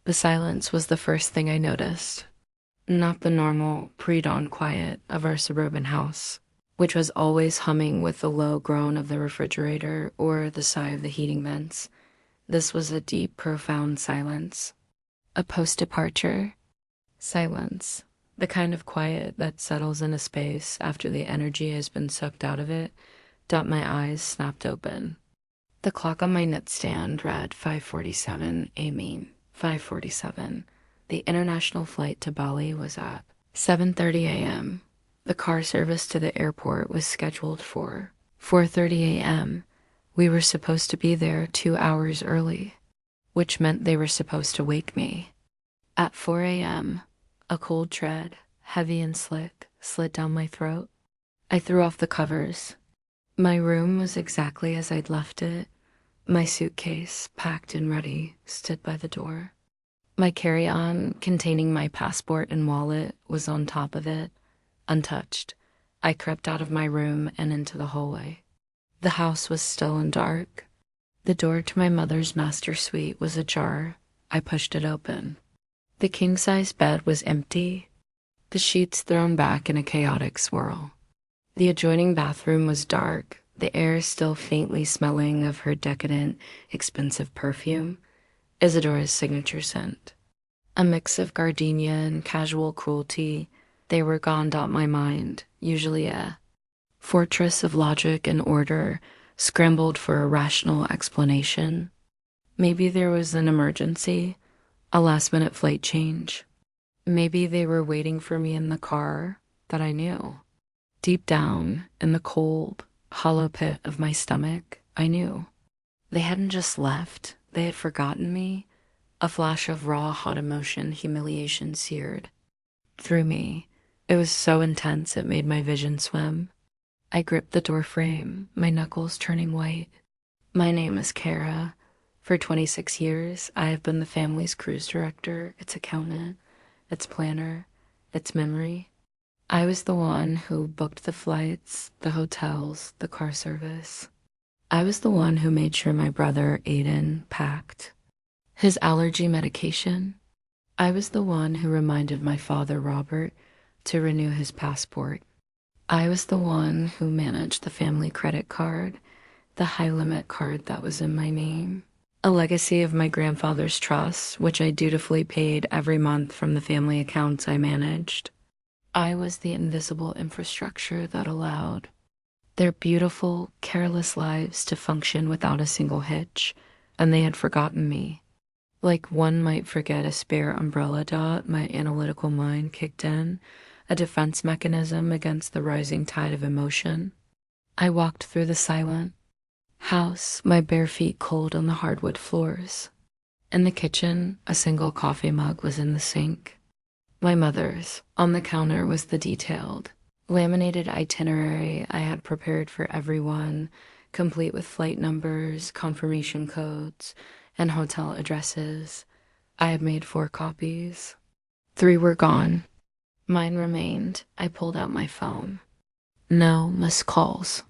The silence was the first thing I noticed. Not the normal pre-dawn quiet of our suburban house, which was always humming with the low groan of the refrigerator or the sigh of the heating vents. This was a deep, profound silence. A post-departure silence. The kind of quiet that settles in a space after the energy has been sucked out of it. My eyes snapped open. The clock on my nightstand read 5:47 a.m. 5:47. The international flight to Bali was at 7:30 a.m. The car service to the airport was scheduled for 4:30 a.m. We were supposed to be there 2 hours early, which meant they were supposed to wake me. At 4 a.m., a cold tread, heavy and slick, slid down my throat. I threw off the covers. My room was exactly as I'd left it. My suitcase, packed and ready, stood by the door. My carry-on, containing my passport and wallet, was on top of it, untouched. I crept out of my room and into the hallway. The house was still and dark. The door to my mother's master suite was ajar. I pushed it open. The king-size bed was empty, the sheets thrown back in a chaotic swirl. The adjoining bathroom was dark, the air still faintly smelling of her decadent, expensive perfume, Isadora's signature scent. A mix of gardenia and casual cruelty. They were gone. My mind, usually a fortress of logic and order, scrambled for a rational explanation. Maybe there was an emergency, a last-minute flight change. Maybe they were waiting for me in the car that I knew. Deep down, in the cold, hollow pit of my stomach, I knew. They hadn't just left, they had forgotten me. A flash of raw, hot emotion, humiliation seared through me. It was so intense it made my vision swim. I gripped the door frame, my knuckles turning white. My name is Kara. For 26 years, I have been the family's cruise director, its accountant, its planner, its memory. I was the one who booked the flights, the hotels, the car service. I was the one who made sure my brother, Aiden, packed his allergy medication. I was the one who reminded my father, Robert, to renew his passport. I was the one who managed the family credit card, the high-limit card that was in my name. A legacy of my grandfather's trust, which I dutifully paid every month from the family accounts I managed. I was the invisible infrastructure that allowed their beautiful, careless lives to function without a single hitch, and they had forgotten me. Like one might forget a spare umbrella dot, my analytical mind kicked in, a defense mechanism against the rising tide of emotion. I walked through the silent house, my bare feet cold on the hardwood floors. In the kitchen, a single coffee mug was in the sink. My mother's. On the counter was the detailed, laminated itinerary I had prepared for everyone, complete with flight numbers, confirmation codes, and hotel addresses. I had made 4 copies. 3 were gone. Mine remained. I pulled out my phone. No missed calls.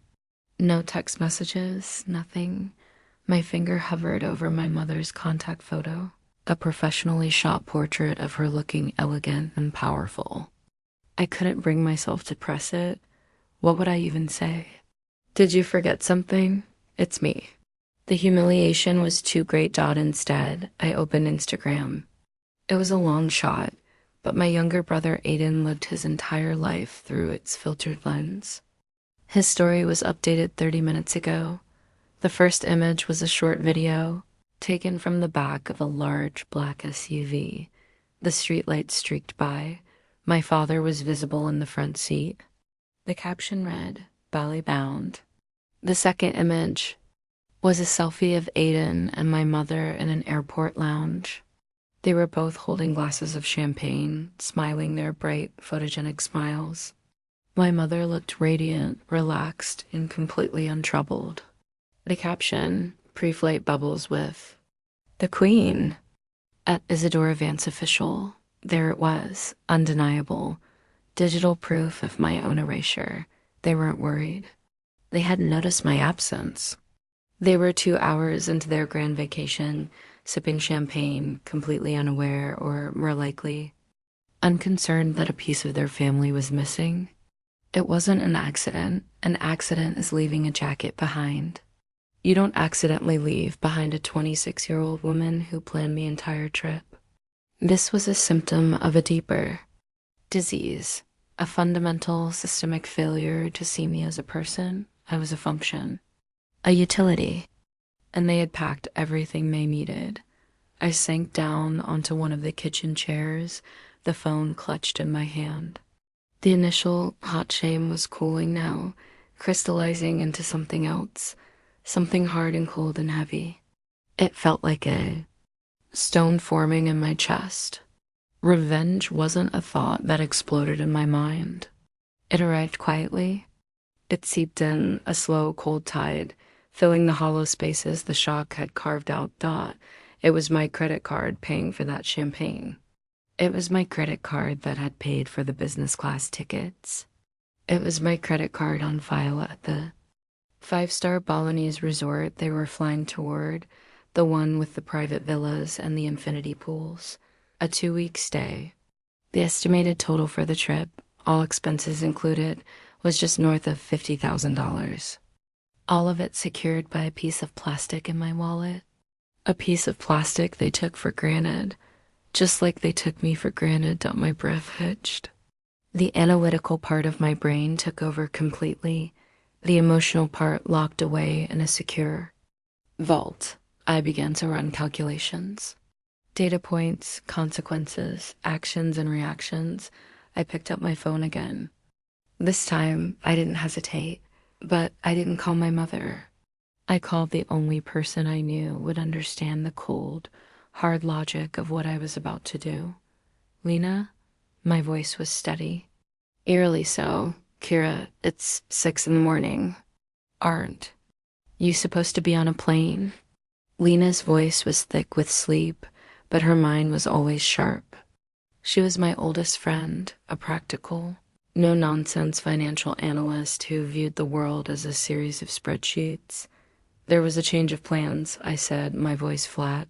No text messages, nothing. My finger hovered over my mother's contact photo, a professionally shot portrait of her looking elegant and powerful. I couldn't bring myself to press it. What would I even say? Did you forget something? It's me. The humiliation was too great. Instead, I opened Instagram. It was a long shot, but my younger brother Aiden lived his entire life through its filtered lens. His story was updated 30 minutes ago. The first image was a short video taken from the back of a large black SUV. The streetlights streaked by. My father was visible in the front seat. The caption read, "Bali bound." The second image was a selfie of Aiden and my mother in an airport lounge. They were both holding glasses of champagne, smiling their bright, photogenic smiles. My mother looked radiant, relaxed, and completely untroubled. The caption, pre-flight bubbles with, "The Queen." At Isadora Vance Official, there it was, undeniable, digital proof of my own erasure. They weren't worried. They hadn't noticed my absence. They were 2 hours into their grand vacation, sipping champagne, completely unaware, or more likely, unconcerned that a piece of their family was missing. It wasn't an accident. An accident is leaving a jacket behind. You don't accidentally leave behind a 26-year-old woman who planned the entire trip. This was a symptom of a deeper disease, a fundamental systemic failure to see me as a person. I was a function, a utility, and they had packed everything they needed. I sank down onto one of the kitchen chairs, the phone clutched in my hand. The initial hot shame was cooling now, crystallizing into something else, something hard and cold and heavy. It felt like a stone forming in my chest. Revenge wasn't a thought that exploded in my mind. It arrived quietly. It seeped in, a slow, cold tide, filling the hollow spaces the shock had carved out. It was my credit card paying for that champagne. It was my credit card that had paid for the business class tickets. It was my credit card on file at the five-star Balinese resort they were flying toward, the one with the private villas and the infinity pools. A 2-week stay. The estimated total for the trip, all expenses included, was just north of $50,000. All of it secured by a piece of plastic in my wallet. A piece of plastic they took for granted, just like they took me for granted. My breath hitched. The analytical part of my brain took over completely. The emotional part locked away in a secure vault. I began to run calculations. Data points, consequences, actions, and reactions. I picked up my phone again. This time, I didn't hesitate, but I didn't call my mother. I called the only person I knew would understand the cold, hard logic of what I was about to do. Lena? My voice was steady. Eerily so. Kira, it's 6 a.m. Aren't you supposed to be on a plane? Lena's voice was thick with sleep, but her mind was always sharp. She was my oldest friend, a practical, no-nonsense financial analyst who viewed the world as a series of spreadsheets. There was a change of plans, I said, my voice flat.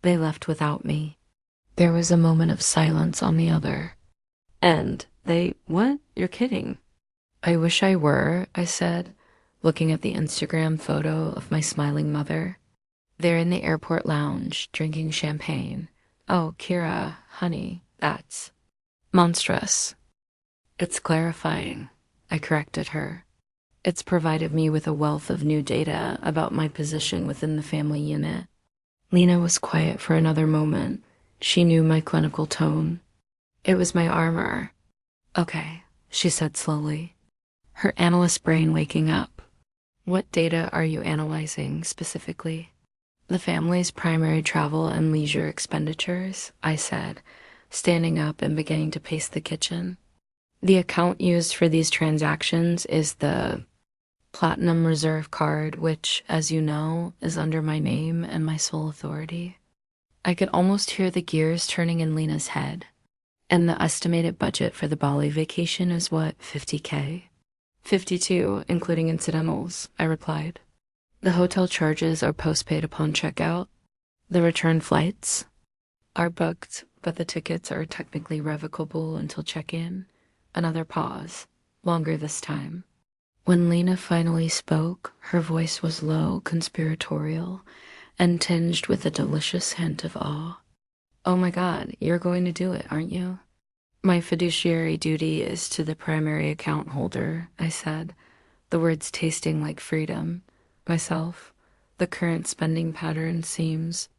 They left without me. There was a moment of silence on the other. And what? You're kidding. I wish I were, I said, looking at the Instagram photo of my smiling mother. They're in the airport lounge, drinking champagne. Oh, Kira, honey, that's monstrous. It's clarifying, I corrected her. It's provided me with a wealth of new data about my position within the family unit. Lena was quiet for another moment. She knew my clinical tone. It was my armor. Okay, she said slowly, her analyst brain waking up. What data are you analyzing specifically? The family's primary travel and leisure expenditures, I said, standing up and beginning to pace the kitchen. The account used for these transactions is the Platinum Reserve card, which, as you know, is under my name and my sole authority. I could almost hear the gears turning in Lena's head. And the estimated budget for the Bali vacation is what, $50K? 52, including incidentals, I replied. The hotel charges are postpaid upon checkout. The return flights are booked, but the tickets are technically revocable until check-in. Another pause, longer this time. When Lena finally spoke, her voice was low, conspiratorial, and tinged with a delicious hint of awe. Oh my God, you're going to do it, aren't you? My fiduciary duty is to the primary account holder, I said, the words tasting like freedom. Myself, the current spending pattern seems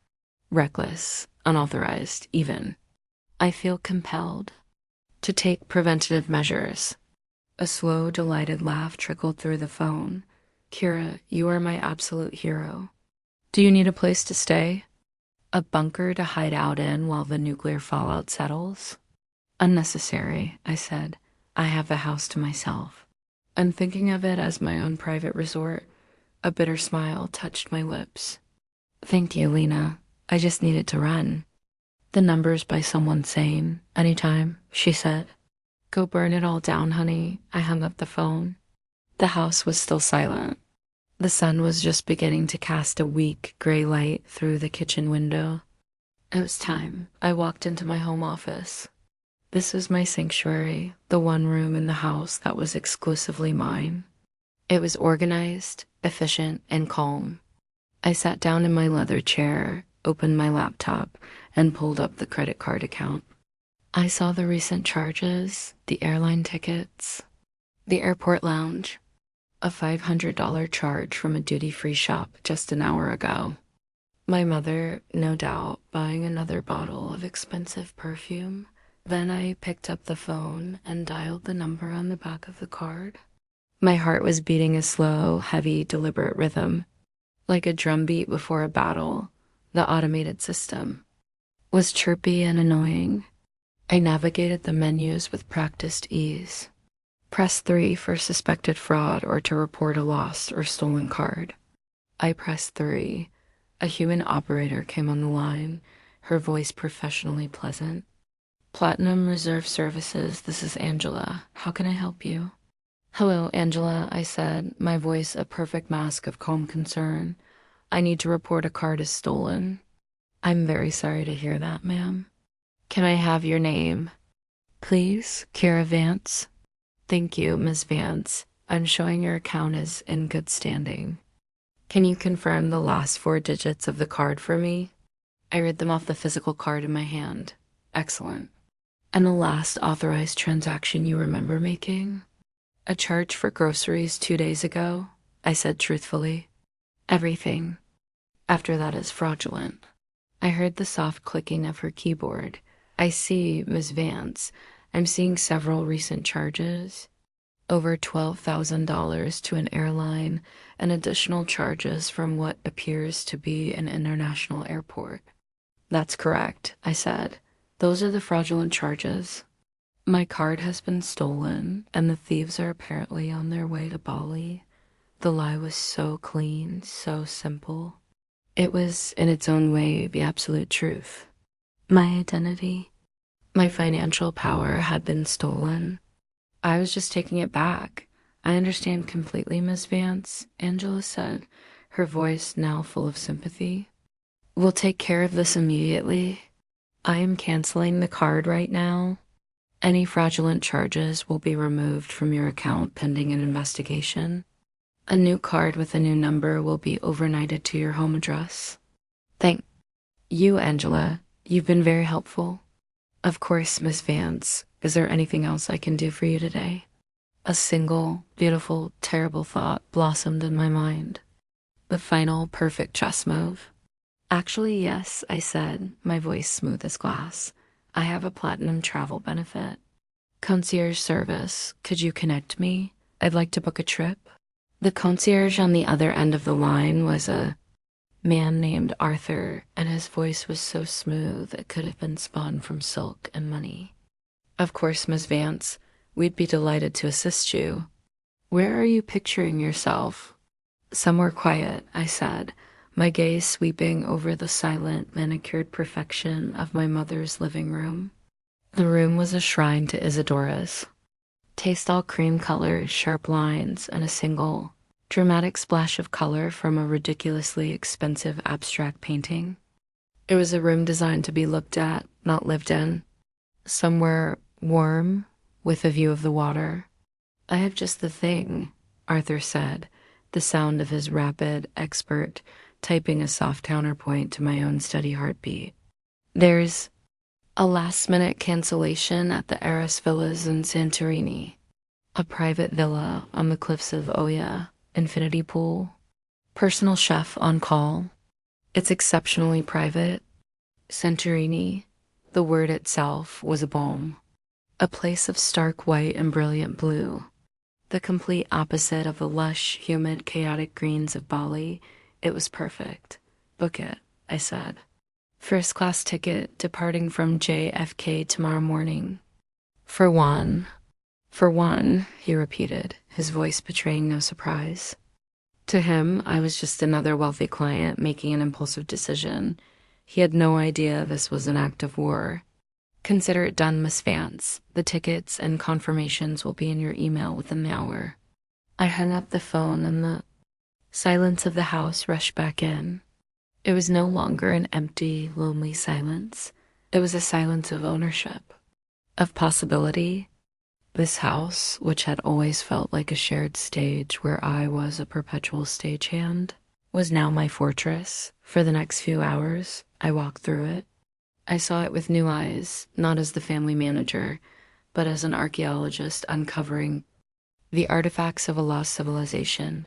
reckless, unauthorized, even. I feel compelled to take preventative measures. A slow, delighted laugh trickled through the phone. Kira, you are my absolute hero. Do you need a place to stay? A bunker to hide out in while the nuclear fallout settles? Unnecessary, I said. I have the house to myself. I'm thinking of it as my own private resort. A bitter smile touched my lips. Thank you, Lena. I just needed to run. The number's by someone sane. Anytime, she said. Go burn it all down, honey. I hung up the phone. The house was still silent. The sun was just beginning to cast a weak gray light through the kitchen window. It was time. I walked into my home office. This was my sanctuary, the one room in the house that was exclusively mine. It was organized, efficient, and calm. I sat down in my leather chair, opened my laptop, and pulled up the credit card account. I saw the recent charges, the airline tickets, the airport lounge, a $500 charge from a duty-free shop just an hour ago. My mother, no doubt, buying another bottle of expensive perfume. Then I picked up the phone and dialed the number on the back of the card. My heart was beating a slow, heavy, deliberate rhythm, like a drumbeat before a battle. The automated system was chirpy and annoying. I navigated the menus with practiced ease. Press 3 for suspected fraud or to report a lost or stolen card. I pressed 3. A human operator came on the line, her voice professionally pleasant. Platinum Reserve Services, this is Angela. How can I help you? Hello, Angela, I said, my voice a perfect mask of calm concern. I need to report a card is stolen. I'm very sorry to hear that, ma'am. Can I have your name? Please, Kira Vance. Thank you, Ms. Vance. I'm showing your account is in good standing. Can you confirm the last 4 digits of the card for me? I read them off the physical card in my hand. Excellent. And the last authorized transaction you remember making? A charge for groceries 2 days ago, I said truthfully. Everything after that is fraudulent. I heard the soft clicking of her keyboard. I see, Ms. Vance, I'm seeing several recent charges. Over $12,000 to an airline and additional charges from what appears to be an international airport. That's correct, I said. Those are the fraudulent charges. My card has been stolen, and the thieves are apparently on their way to Bali. The lie was so clean, so simple. It was, in its own way, the absolute truth. My identity, my financial power had been stolen. I was just taking it back. I understand completely, Miss Vance, Angela said, her voice now full of sympathy. We'll take care of this immediately. I am canceling the card right now. Any fraudulent charges will be removed from your account pending an investigation. A new card with a new number will be overnighted to your home address. Thank you, Angela. You've been very helpful. Of course, Miss Vance. Is there anything else I can do for you today? A single, beautiful, terrible thought blossomed in my mind. The final, perfect chess move. Actually, yes, I said, my voice smooth as glass. I have a platinum travel benefit. Concierge service, could you connect me? I'd like to book a trip. The concierge on the other end of the line was a man named Arthur, and his voice was so smooth it could have been spun from silk and money. Of course, Miss Vance, we'd be delighted to assist you. Where are you picturing yourself? Somewhere quiet, I said, my gaze sweeping over the silent, manicured perfection of my mother's living room. The room was a shrine to Isadora's. Pastel cream colors, sharp lines, and a single, dramatic splash of color from a ridiculously expensive abstract painting. It was a room designed to be looked at, not lived in. Somewhere warm, with a view of the water. I have just the thing, Arthur said, the sound of his rapid, expert, typing a soft counterpoint to my own steady heartbeat. There's a last-minute cancellation at the Eris Villas in Santorini. A private villa on the cliffs of Oya, infinity pool. Personal chef on call. It's exceptionally private. Santorini, the word itself, was a balm. A place of stark white and brilliant blue. The complete opposite of the lush, humid, chaotic greens of Bali. It was perfect. Book it, I said. First-class ticket departing from JFK tomorrow morning. For one, he repeated, his voice betraying no surprise. To him, I was just another wealthy client making an impulsive decision. He had no idea this was an act of war. Consider it done, Miss Vance. The tickets and confirmations will be in your email within the hour. I hung up the phone and the Silence of the house rushed back in. It was no longer an empty, lonely silence. It was a silence of ownership, of possibility. This house, which had always felt like a shared stage where I was a perpetual stagehand, was now my fortress. For the next few hours, I walked through it. I saw it with new eyes, not as the family manager, but as an archaeologist uncovering the artifacts of a lost civilization.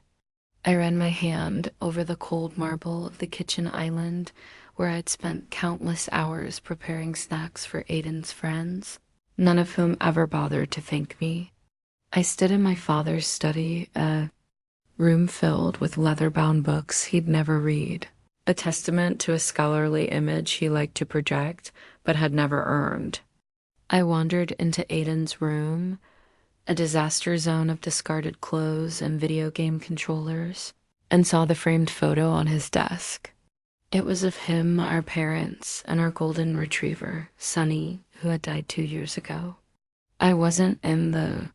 I ran my hand over the cold marble of the kitchen island where I'd spent countless hours preparing snacks for Aiden's friends, none of whom ever bothered to thank me. I stood in my father's study, a room filled with leather-bound books he'd never read, a testament to a scholarly image he liked to project but had never earned. I wandered into Aiden's room, a disaster zone of discarded clothes and video game controllers, and saw the framed photo on his desk. It was of him, our parents, and our golden retriever, Sunny, who had died 2 years ago. I wasn't in the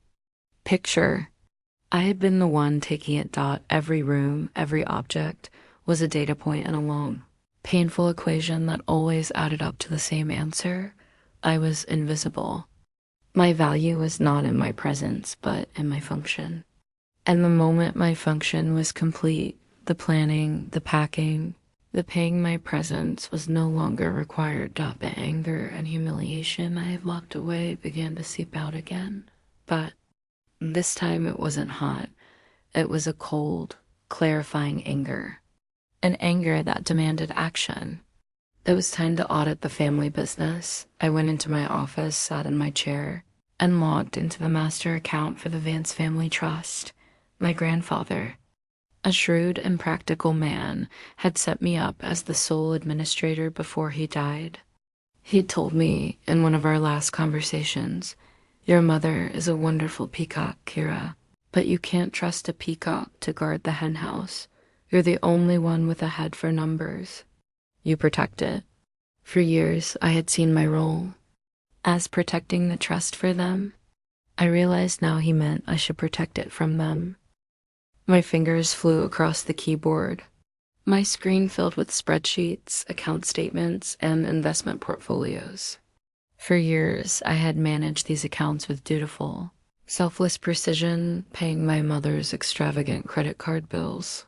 picture. I had been the one taking it. Every room, every object was a data point in a long, painful equation that always added up to the same answer. I was invisible. My value was not in my presence, but in my function. And the moment my function was complete, the planning, the packing, the paying my presence was no longer required. The anger and humiliation I had locked away began to seep out again. But this time it wasn't hot. It was a cold, clarifying anger. An anger that demanded action. It was time to audit the family business. I went into my office, sat in my chair, and logged into the master account for the Vance Family Trust. My grandfather, a shrewd and practical man, had set me up as the sole administrator before he died. He'd told me in one of our last conversations, "Your mother is a wonderful peacock, Kira, but you can't trust a peacock to guard the hen house. You're the only one with a head for numbers. You protect it." For years, I had seen my role as protecting the trust for them. I realized now he meant I should protect it from them. My fingers flew across the keyboard, my screen filled with spreadsheets, account statements, and investment portfolios. For years, I had managed these accounts with dutiful, selfless precision, paying my mother's extravagant credit card bills,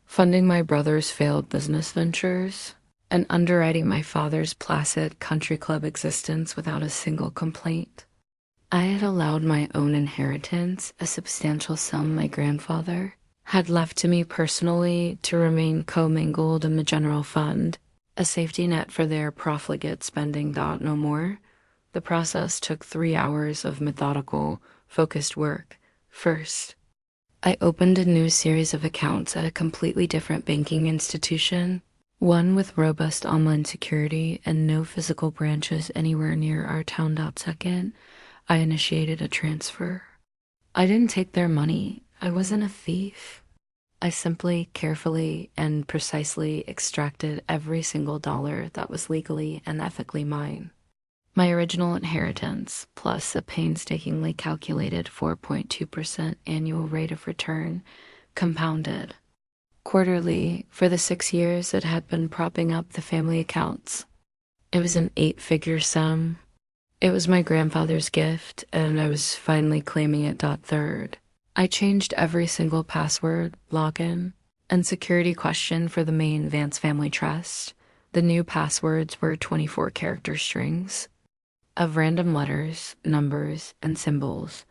funding my brother's failed business ventures, and underwriting my father's placid country club existence without a single complaint. I had allowed my own inheritance, a substantial sum my grandfather had left to me personally, to remain commingled in the general fund, a safety net for their profligate spending. No more. The process took 3 hours of methodical, focused work. First, I opened a new series of accounts at a completely different banking institution, one with robust online security and no physical branches anywhere near our town. Second, I initiated a transfer. I didn't take their money. I wasn't a thief. I simply, carefully, and precisely extracted every single dollar that was legally and ethically mine. My original inheritance, plus a painstakingly calculated 4.2% annual rate of return, compounded quarterly for the 6 years it had been propping up the family accounts. It was an 8-figure sum. It was my grandfather's gift, and I was finally claiming it. Third, I changed every single password, login, and security question for the main Vance Family Trust. The new passwords were 24-character strings of random letters, numbers, and symbols,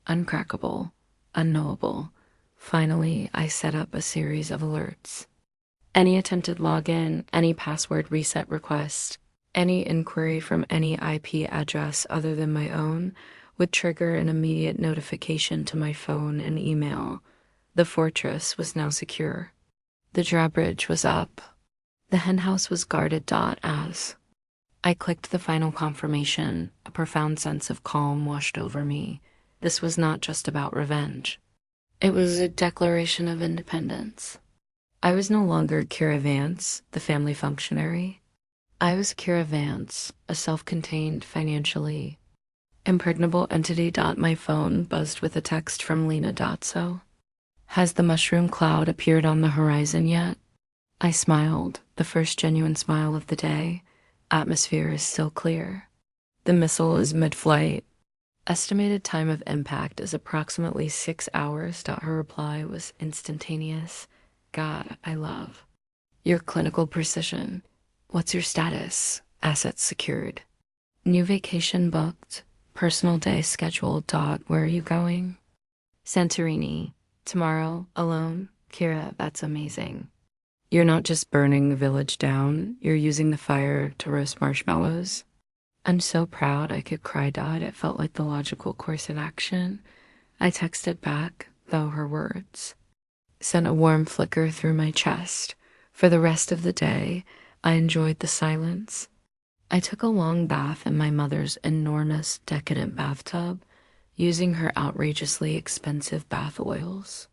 uncrackable, unknowable. Finally, I set up a series of alerts. Any attempted login, any password reset request, any inquiry from any IP address other than my own would trigger an immediate notification to my phone and email. The fortress was now secure. The drawbridge was up. The henhouse was guarded. As I clicked the final confirmation, a profound sense of calm washed over me. This was not just about revenge. It was a declaration of independence. I was no longer Kira Vance, the family functionary. I was Kira Vance, a self-contained, financially impregnable entity. My phone buzzed with a text from Lena. So, Has the mushroom cloud appeared on the horizon yet? I smiled, the first genuine smile of the day. Atmosphere is still clear. The missile is mid-flight. Estimated time of impact is approximately 6 hours. Her reply was instantaneous. God, I love your clinical precision. What's your status? Assets secured. New vacation booked. Personal day scheduled. Where are you going? Santorini. Tomorrow, alone. Kira, that's amazing. You're not just burning the village down, you're using the fire to roast marshmallows. I'm so proud I could cry. It felt like the logical course of action. I texted back, though her words sent a warm flicker through my chest. For the rest of the day, I enjoyed the silence. I took a long bath in my mother's enormous, decadent bathtub, using her outrageously expensive bath oils.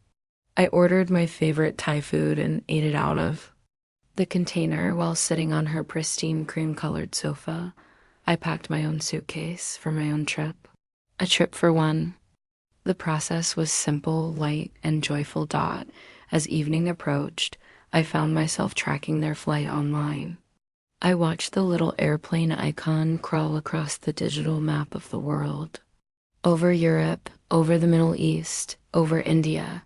I ordered my favorite Thai food and ate it out of the container while sitting on her pristine cream-colored sofa. I packed my own suitcase for my own trip. A trip for one. The process was simple, light, and joyful. As evening approached, I found myself tracking their flight online. I watched the little airplane icon crawl across the digital map of the world. Over Europe, over the Middle East, over India.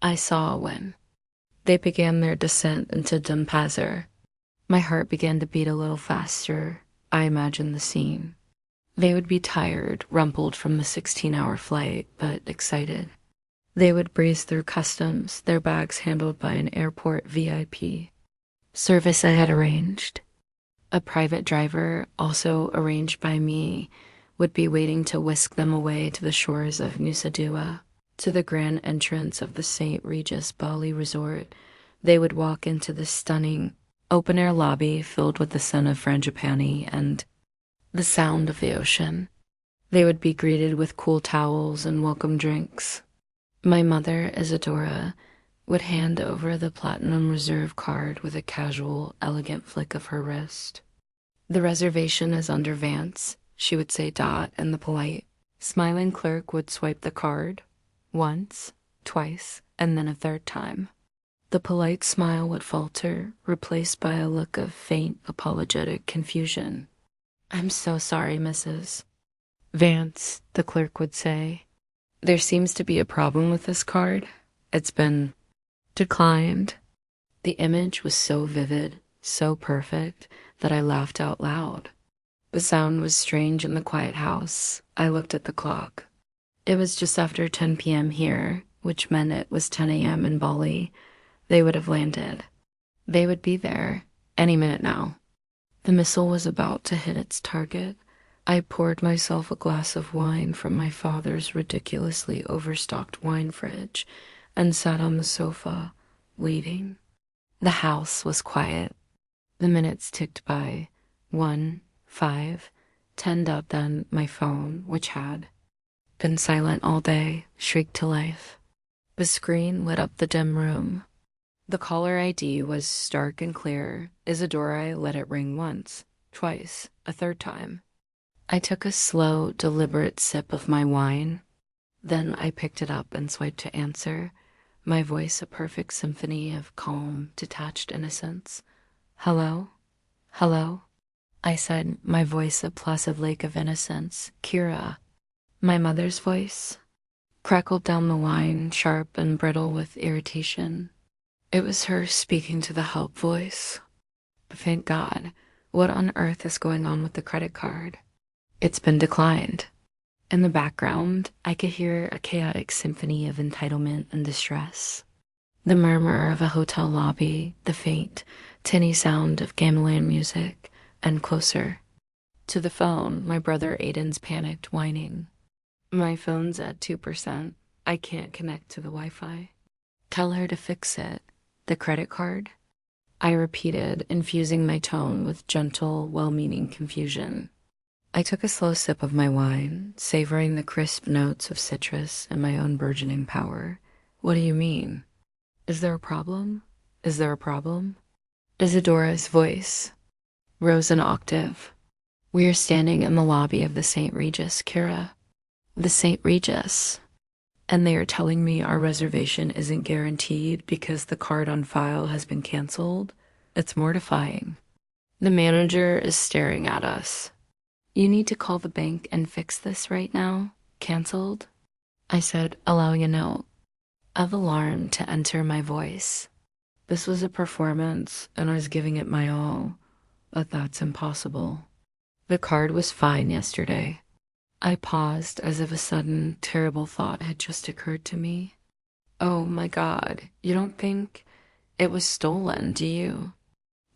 I saw when they began their descent into Denpasar. My heart began to beat a little faster. I imagined the scene. They would be tired, rumpled from the 16-hour flight, but excited. They would breeze through customs, their bags handled by an airport VIP service I had arranged. A private driver, also arranged by me, would be waiting to whisk them away to the shores of Nusa Dua, to the grand entrance of the St. Regis Bali Resort. They would walk into the stunning open-air lobby filled with the scent of frangipani and the sound of the ocean. They would be greeted with cool towels and welcome drinks. My mother, Isadora, would hand over the Platinum Reserve card with a casual, elegant flick of her wrist. The reservation is under Vance, she would say. And the polite, smiling clerk would swipe the card once, twice, and then a third time. The polite smile would falter, replaced by a look of faint, apologetic confusion. I'm so sorry, Mrs. Vance, the clerk would say. There seems to be a problem with this card. It's been declined. The image was so vivid, so perfect, that I laughed out loud. The sound was strange in the quiet house. I looked at the clock. It was just after 10 p.m. here, which meant it was 10 a.m. in Bali. They would have landed. They would be there any minute now. The missile was about to hit its target. I poured myself a glass of wine from my father's ridiculously overstocked wine fridge and sat on the sofa, waiting. The house was quiet. The minutes ticked by. 1, 5, 10. Then my phone, which had been silent all day, shrieked to life. The screen lit up the dim room. The caller ID was stark and clear. Isadora let it ring once, twice, a third time. I took a slow, deliberate sip of my wine. Then I picked it up and swiped to answer, my voice a perfect symphony of calm, detached innocence. Hello? Hello? I said, my voice a placid lake of innocence. Kira. My mother's voice crackled down the line, sharp and brittle with irritation. It was her speaking to the help voice. Thank God. What on earth is going on with the credit card? It's been declined. In the background, I could hear a chaotic symphony of entitlement and distress. The murmur of a hotel lobby, the faint, tinny sound of gamelan music, and closer. To the phone, my brother Aiden's panicked whining. My phone's at 2%. I can't connect to the Wi-Fi. Tell her to fix it. The credit card? I repeated, infusing my tone with gentle, well-meaning confusion. I took a slow sip of my wine, savoring the crisp notes of citrus and my own burgeoning power. What do you mean? Is there a problem? Is there a problem? Isadora's voice rose an octave. We are standing in the lobby of the St. Regis, Kira. The St. Regis. And they are telling me our reservation isn't guaranteed because the card on file has been canceled. It's mortifying. The manager is staring at us. You need to call the bank and fix this right now. Canceled? I said, allowing a note of alarm to enter my voice. This was a performance, and I was giving it my all, but that's impossible. The card was fine yesterday. I paused as if a sudden, terrible thought had just occurred to me. Oh my God, you don't think it was stolen, do you?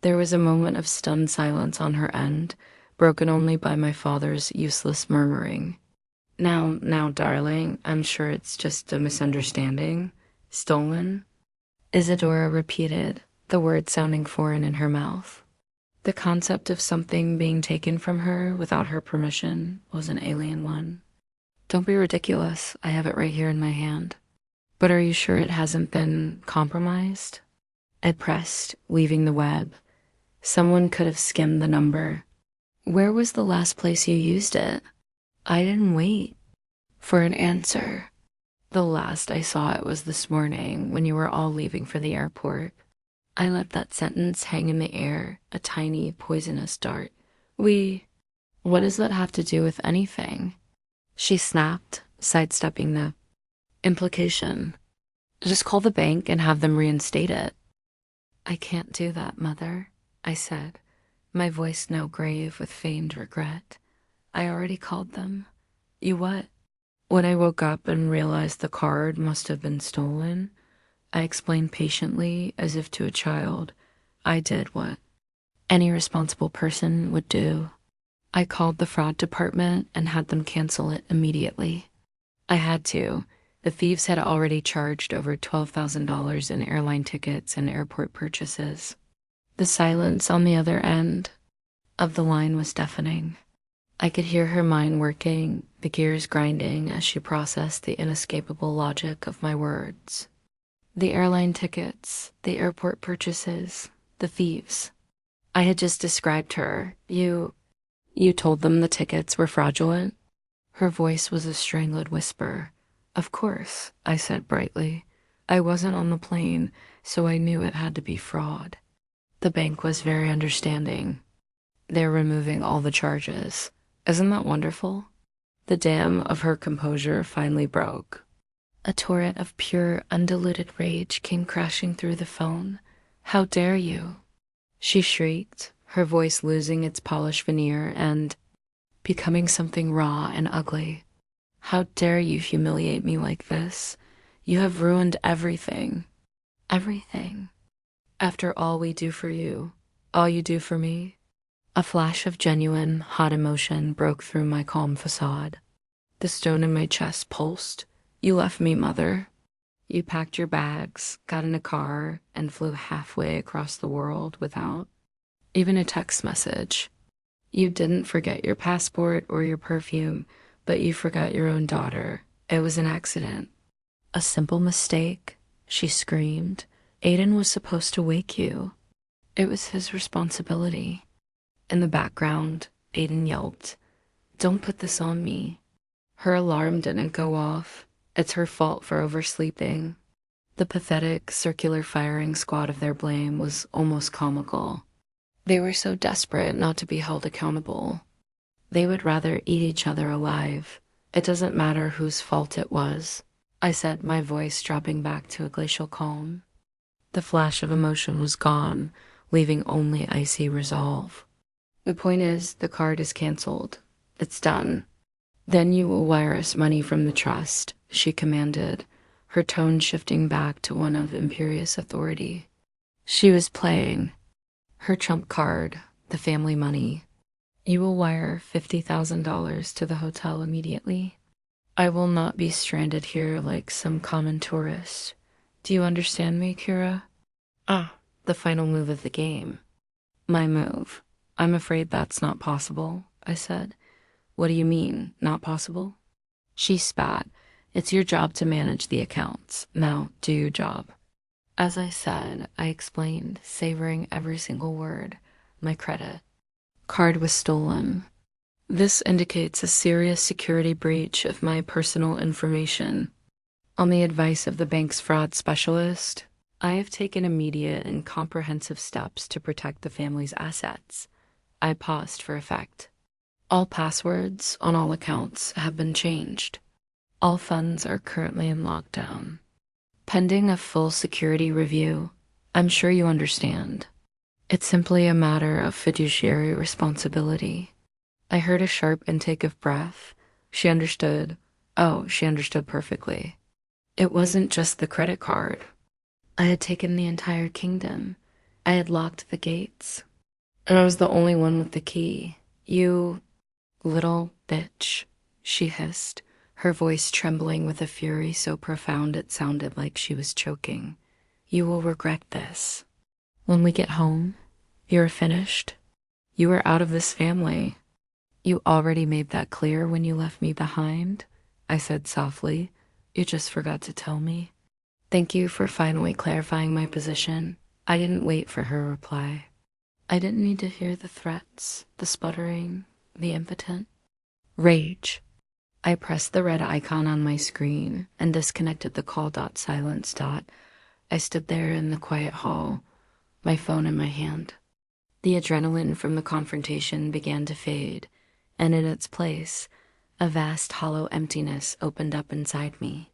There was a moment of stunned silence on her end, broken only by my father's useless murmuring. Now, darling, I'm sure it's just a misunderstanding. Stolen? Isadora repeated, the word sounding foreign in her mouth. The concept of something being taken from her without her permission was an alien one. Don't be ridiculous, I have it right here in my hand. But are you sure it hasn't been compromised? I pressed, weaving the web. Someone could have skimmed the number. Where was the last place you used it? I didn't wait for an answer. The last I saw it was this morning when you were all leaving for the airport. I let that sentence hang in the air, a tiny, poisonous dart. What does that have to do with anything? She snapped, sidestepping the implication. Just call the bank and have them reinstate it. I can't do that, Mother, I said, my voice now grave with feigned regret. I already called them. You what? When I woke up and realized the card must have been stolen, I explained patiently, as if to a child. I did what any responsible person would do. I called the fraud department and had them cancel it immediately. I had to. The thieves had already charged over $12,000 in airline tickets and airport purchases. The silence on the other end of the line was deafening. I could hear her mind working, the gears grinding as she processed the inescapable logic of my words. The airline tickets, the airport purchases, the thieves. I had just described her. You told them the tickets were fraudulent? Her voice was a strangled whisper. Of course, I said brightly. I wasn't on the plane, so I knew it had to be fraud. The bank was very understanding. They're removing all the charges. Isn't that wonderful? The dam of her composure finally broke. A torrent of pure, undiluted rage came crashing through the phone. How dare you? She shrieked, her voice losing its polished veneer and becoming something raw and ugly. How dare you humiliate me like this? You have ruined everything. Everything. After all we do for you, all you do for me. A flash of genuine, hot emotion broke through my calm facade. The stone in my chest pulsed. You left me, Mother. You packed your bags, got in a car, and flew halfway across the world without even a text message. You didn't forget your passport or your perfume, but you forgot your own daughter. It was an accident. A simple mistake, she screamed. Aiden was supposed to wake you. It was his responsibility. In the background, Aiden yelped, Don't put this on me. Her alarm didn't go off. It's her fault for oversleeping. The pathetic, circular firing squad of their blame was almost comical. They were so desperate not to be held accountable. They would rather eat each other alive. It doesn't matter whose fault it was, I said, my voice dropping back to a glacial calm. The flash of emotion was gone, leaving only icy resolve. The point is, the card is canceled. It's done. Then you will wire us money from the trust, she commanded, her tone shifting back to one of imperious authority. She was playing her trump card, the family money. You will wire $50,000 to the hotel immediately. I will not be stranded here like some common tourist. Do you understand me, Kira? The final move of the game. My move. I'm afraid that's not possible, I said. What do you mean, not possible? She spat. It's your job to manage the accounts. Now, do your job. As I said, I explained, savoring every single word. My credit card was stolen. This indicates a serious security breach of my personal information. On the advice of the bank's fraud specialist, I have taken immediate and comprehensive steps to protect the family's assets. I paused for effect. All passwords on all accounts have been changed. All funds are currently in lockdown. Pending a full security review, I'm sure you understand. It's simply a matter of fiduciary responsibility. I heard a sharp intake of breath. She understood. Oh, she understood perfectly. It wasn't just the credit card. I had taken the entire kingdom. I had locked the gates. And I was the only one with the key. You little bitch, she hissed, her voice trembling with a fury so profound it sounded like she was choking. You will regret this. When we get home, you're finished. You are out of this family. You already made that clear when you left me behind, I said softly. You just forgot to tell me. Thank you for finally clarifying my position. I didn't wait for her reply. I didn't need to hear the threats, the sputtering, the impotent. Rage. I pressed the red icon on my screen and disconnected the call. Silence. I stood there in the quiet hall, my phone in my hand. The adrenaline from the confrontation began to fade, and in its place, a vast hollow emptiness opened up inside me.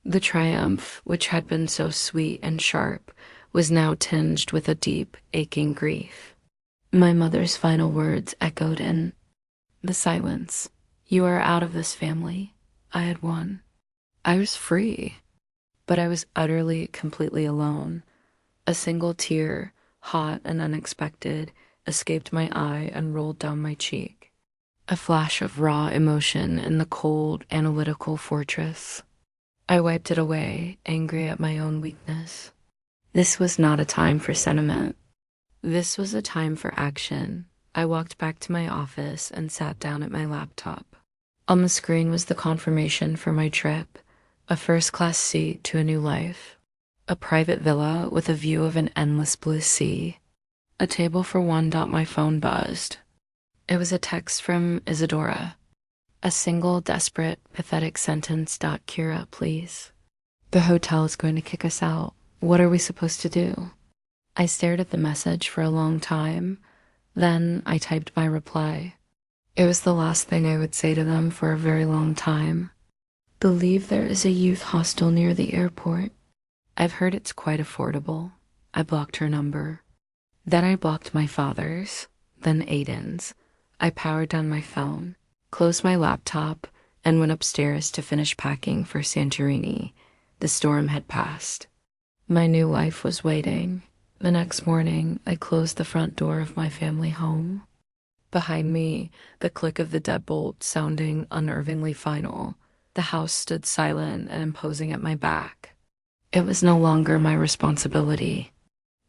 The triumph, which had been so sweet and sharp, was now tinged with a deep, aching grief. My mother's final words echoed in the silence. You are out of this family. I had won. I was free, but I was utterly, completely alone. A single tear, hot and unexpected, escaped my eye and rolled down my cheek. A flash of raw emotion in the cold, analytical fortress. I wiped it away, angry at my own weakness. This was not a time for sentiment. This was a time for action. I walked back to my office and sat down at my laptop. On the screen was the confirmation for my trip, a first-class seat to a new life, a private villa with a view of an endless blue sea, a table for one. My phone buzzed. It was a text from Isadora. A single, desperate, pathetic sentence. Kira, please. The hotel is going to kick us out. What are we supposed to do? I stared at the message for a long time. Then I typed my reply. It was the last thing I would say to them for a very long time. Believe there is a youth hostel near the airport. I've heard it's quite affordable. I blocked her number. Then I blocked my father's, then Aiden's. I powered down my phone, closed my laptop, and went upstairs to finish packing for Santorini. The storm had passed. My new life was waiting. The next morning, I closed the front door of my family home. Behind me, the click of the deadbolt sounding unnervingly final. The house stood silent and imposing at my back. It was no longer my responsibility.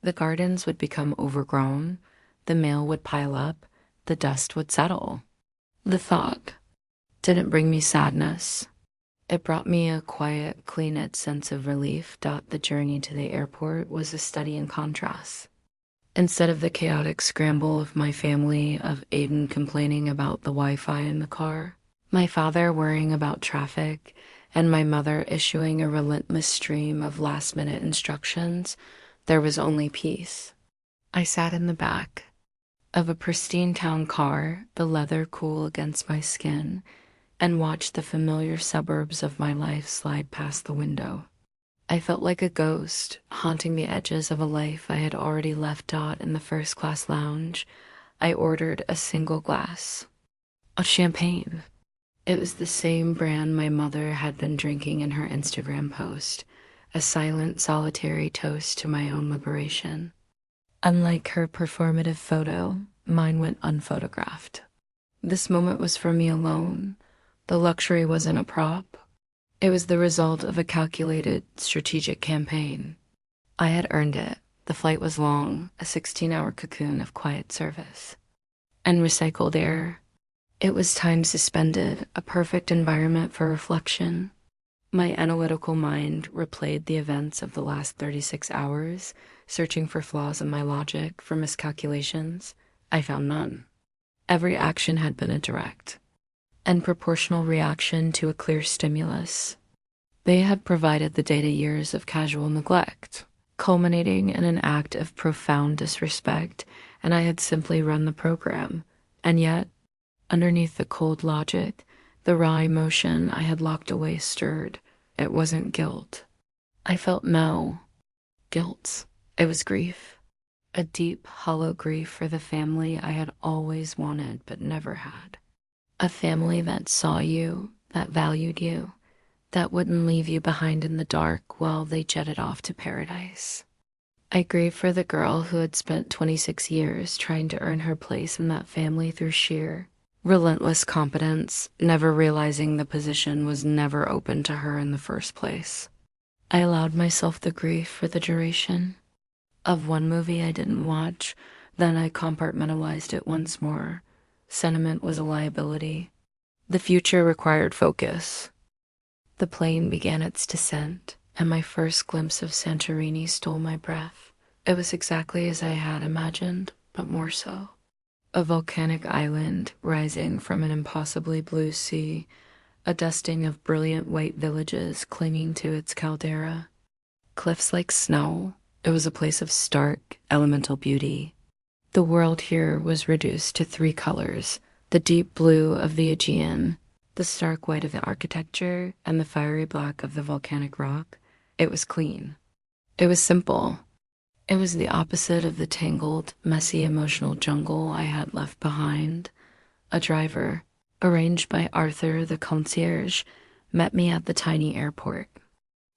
The gardens would become overgrown, the mail would pile up, the dust would settle. The thought didn't bring me sadness. It brought me a quiet, clean-knit sense of relief. The journey to the airport was a study in contrast. Instead of the chaotic scramble of my family, of Aiden complaining about the Wi-Fi in the car, my father worrying about traffic, and my mother issuing a relentless stream of last-minute instructions, there was only peace. I sat in the back of a pristine town car, the leather cool against my skin, and watched the familiar suburbs of my life slide past the window. I felt like a ghost, haunting the edges of a life I had already left. In the first-class lounge, I ordered a single glass of champagne. It was the same brand my mother had been drinking in her Instagram post, a silent, solitary toast to my own liberation. Unlike her performative photo, mine went unphotographed. This moment was for me alone. The luxury wasn't a prop. It was the result of a calculated, strategic campaign. I had earned it. The flight was long, a 16-hour cocoon of quiet service. And recycled air. It was time suspended, a perfect environment for reflection. My analytical mind replayed the events of the last 36 hours, searching for flaws in my logic, for miscalculations. I found none. Every action had been a direct and proportional reaction to a clear stimulus. They had provided the data years of casual neglect, culminating in an act of profound disrespect, and I had simply run the program. And yet, underneath the cold logic, the raw emotion I had locked away stirred. It wasn't guilt. I felt no guilt. It was grief. A deep, hollow grief for the family I had always wanted but never had. A family that saw you, that valued you, that wouldn't leave you behind in the dark while they jetted off to paradise. I grieved for the girl who had spent 26 years trying to earn her place in that family through sheer, relentless competence, never realizing the position was never open to her in the first place. I allowed myself the grief for the duration of one movie I didn't watch, then I compartmentalized it once more. Sentiment was a liability. The future required focus. The plane began its descent, and my first glimpse of Santorini stole my breath. It was exactly as I had imagined, but more so. A volcanic island rising from an impossibly blue sea, a dusting of brilliant white villages clinging to its caldera. Cliffs like snow. It was a place of stark, elemental beauty. The world here was reduced to three colors: the deep blue of the Aegean, the stark white of the architecture, and the fiery black of the volcanic rock. It was clean. It was simple. It was the opposite of the tangled, messy, emotional jungle I had left behind. A driver, arranged by Arthur the concierge, met me at the tiny airport.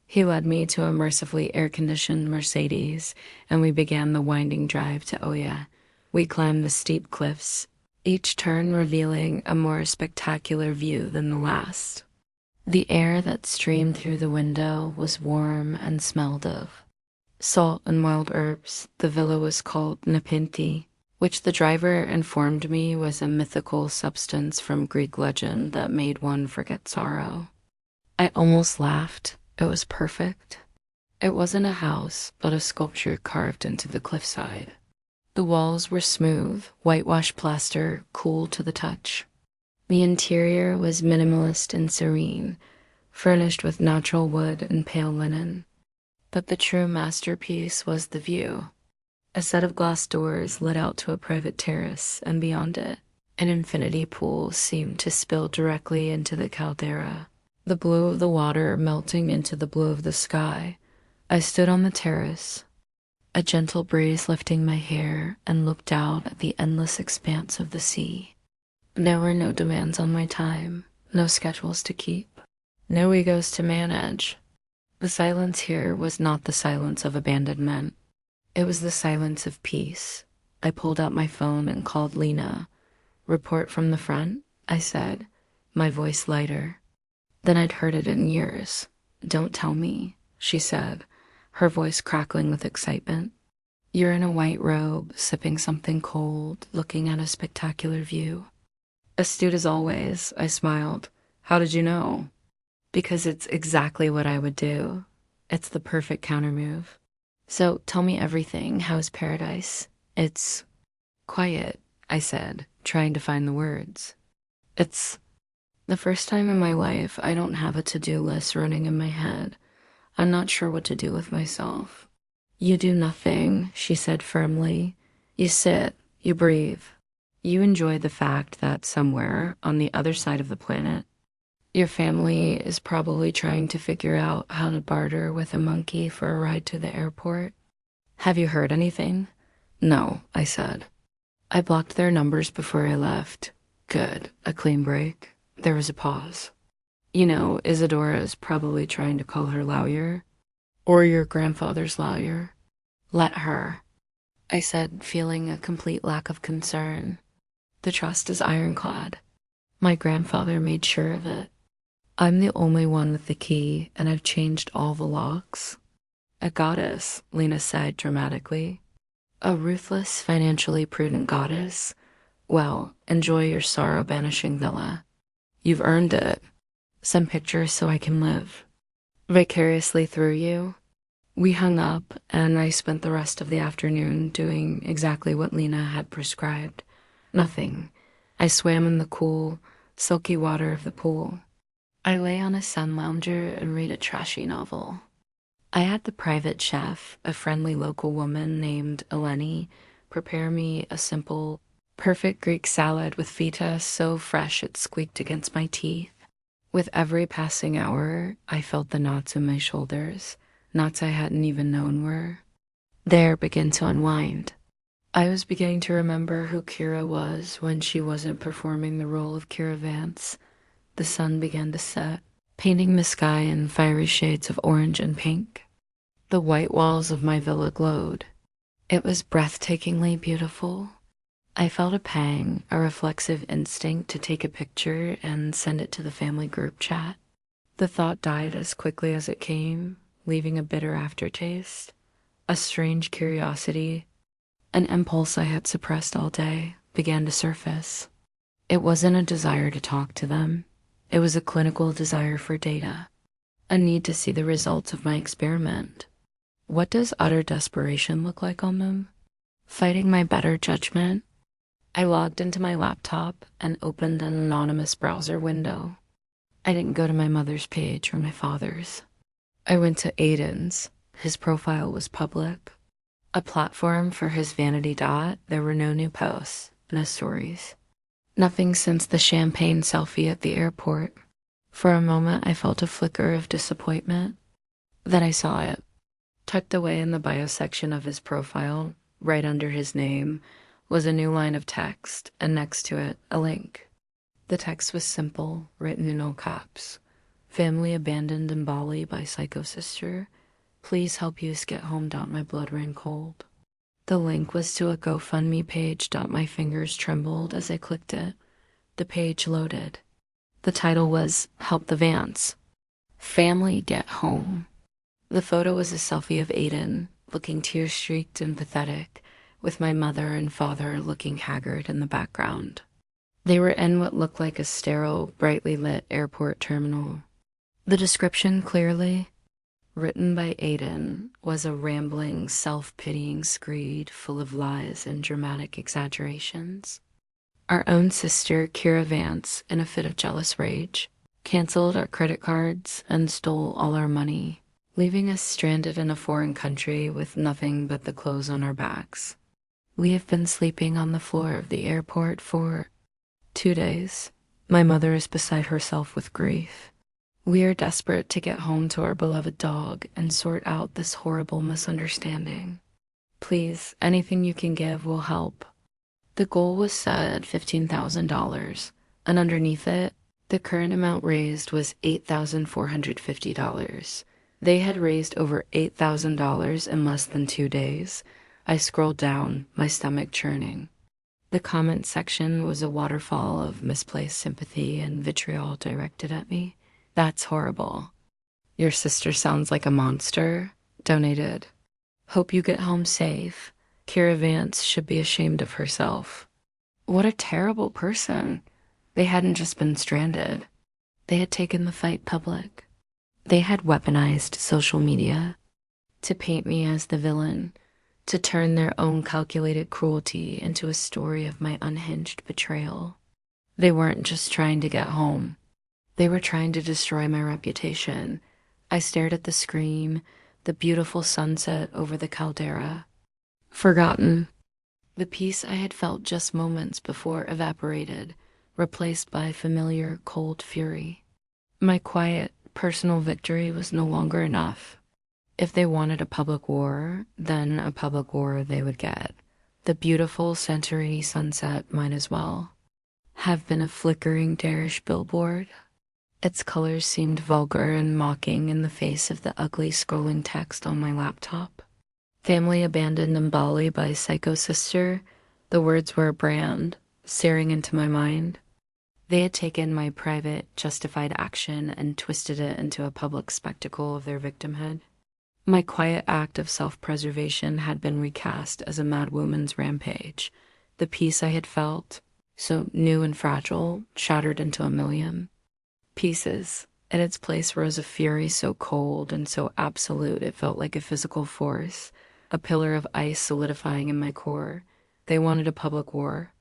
He led me to a mercifully air-conditioned Mercedes, and we began the winding drive to Oya. We climbed the steep cliffs, each turn revealing a more spectacular view than the last. The air that streamed through the window was warm and smelled of salt and wild herbs. The villa was called Nepenthe, which the driver informed me was a mythical substance from Greek legend that made one forget sorrow. I almost laughed. It was perfect. It wasn't a house, but a sculpture carved into the cliffside. The walls were smooth, whitewashed plaster, cool to the touch. The interior was minimalist and serene, furnished with natural wood and pale linen. But the true masterpiece was the view. A set of glass doors led out to a private terrace, and beyond it, an infinity pool seemed to spill directly into the caldera, the blue of the water melting into the blue of the sky. I stood on the terrace, a gentle breeze lifting my hair, and looked out at the endless expanse of the sea. There were no demands on my time, no schedules to keep, no egos to manage. The silence here was not the silence of abandonment. It was the silence of peace. I pulled out my phone and called Lena. "Report from the front," I said, my voice lighter than I'd heard it in years. "Don't tell me," she said, her voice crackling with excitement. "You're in a white robe, sipping something cold, looking at a spectacular view." "Astute as always," I smiled. "How did you know?" "Because it's exactly what I would do. It's the perfect countermove." "So tell me everything. How's paradise?" "It's quiet," I said, trying to find the words. "It's the first time in my life I don't have a to-do list running in my head. I'm not sure what to do with myself." "You do nothing," she said firmly. "You sit, you breathe. You enjoy the fact that somewhere on the other side of the planet, your family is probably trying to figure out how to barter with a monkey for a ride to the airport. Have you heard anything?" "No," I said. "I blocked their numbers before I left." "Good. A clean break." There was a pause. "You know, Isadora's probably trying to call her lawyer. Or your grandfather's lawyer." "Let her," I said, feeling a complete lack of concern. "The trust is ironclad. My grandfather made sure of it. I'm the only one with the key, and I've changed all the locks." "A goddess," Lena sighed dramatically. "A ruthless, financially prudent goddess. Well, enjoy your sorrow-banishing villa. You've earned it. Send pictures so I can live vicariously through you." We hung up, and I spent the rest of the afternoon doing exactly what Lena had prescribed. Nothing. I swam in the cool, silky water of the pool. I lay on a sun lounger and read a trashy novel. I had the private chef, a friendly local woman named Eleni, prepare me a simple, perfect Greek salad with feta so fresh it squeaked against my teeth. With every passing hour, I felt the knots in my shoulders, knots I hadn't even known were there begin to unwind. I was beginning to remember who Kira was when she wasn't performing the role of Kira Vance. The sun began to set, painting the sky in fiery shades of orange and pink. The white walls of my villa glowed. It was breathtakingly beautiful. I felt a pang, a reflexive instinct to take a picture and send it to the family group chat. The thought died as quickly as it came, leaving a bitter aftertaste. A strange curiosity, an impulse I had suppressed all day, began to surface. It wasn't a desire to talk to them. It was a clinical desire for data, a need to see the results of my experiment. What does utter desperation look like on them? Fighting my better judgment, I logged into my laptop and opened an anonymous browser window. I didn't go to my mother's page or my father's. I went to Aiden's. His profile was public. A platform for his vanity dot, there were no new posts, no stories. Nothing since the champagne selfie at the airport. For a moment, I felt a flicker of disappointment. Then I saw it. Tucked away in the bio section of his profile, right under his name, was a new line of text, and next to it, a link. The text was simple, written in all caps. Family abandoned in Bali by psycho sister. Please help use get home. My blood ran cold. The link was to a GoFundMe page. My fingers trembled as I clicked it. The page loaded. The title was Help the Vance. Family Get Home. The photo was a selfie of Aiden, looking tear-streaked and pathetic, with my mother and father looking haggard in the background. They were in what looked like a sterile, brightly lit airport terminal. The description clearly written by Aiden was a rambling, self-pitying screed full of lies and dramatic exaggerations. Our own sister, Kira Vance, in a fit of jealous rage, canceled our credit cards and stole all our money, leaving us stranded in a foreign country with nothing but the clothes on our backs. We have been sleeping on the floor of the airport for 2 days. My mother is beside herself with grief. We are desperate to get home to our beloved dog and sort out this horrible misunderstanding. Please, anything you can give will help. The goal was set at $15,000, and underneath it, the current amount raised was $8,450. They had raised over $8,000 in less than 2 days. I scrolled down, my stomach churning. The comment section was a waterfall of misplaced sympathy and vitriol directed at me. That's horrible. Your sister sounds like a monster. Donated. Hope you get home safe. Kira Vance should be ashamed of herself. What a terrible person. They hadn't just been stranded. They had taken the fight public. They had weaponized social media to paint me as the villain, to turn their own calculated cruelty into a story of my unhinged betrayal. They weren't just trying to get home. They were trying to destroy my reputation. I stared at the screen, the beautiful sunset over the caldera. Forgotten. The peace I had felt just moments before evaporated, replaced by familiar, cold fury. My quiet, personal victory was no longer enough. If they wanted a public war, then a public war they would get. The beautiful century sunset might as well have been a flickering, garish billboard. Its colors seemed vulgar and mocking in the face of the ugly scrolling text on my laptop. Family abandoned in Bali by psycho sister. The words were a brand, searing into my mind. They had taken my private, justified action and twisted it into a public spectacle of their victimhood. My quiet act of self-preservation had been recast as a mad woman's rampage. The peace I had felt, so new and fragile, shattered into a million pieces. In its place rose a fury so cold and so absolute it felt like a physical force, a pillar of ice solidifying in my core. They wanted a public war.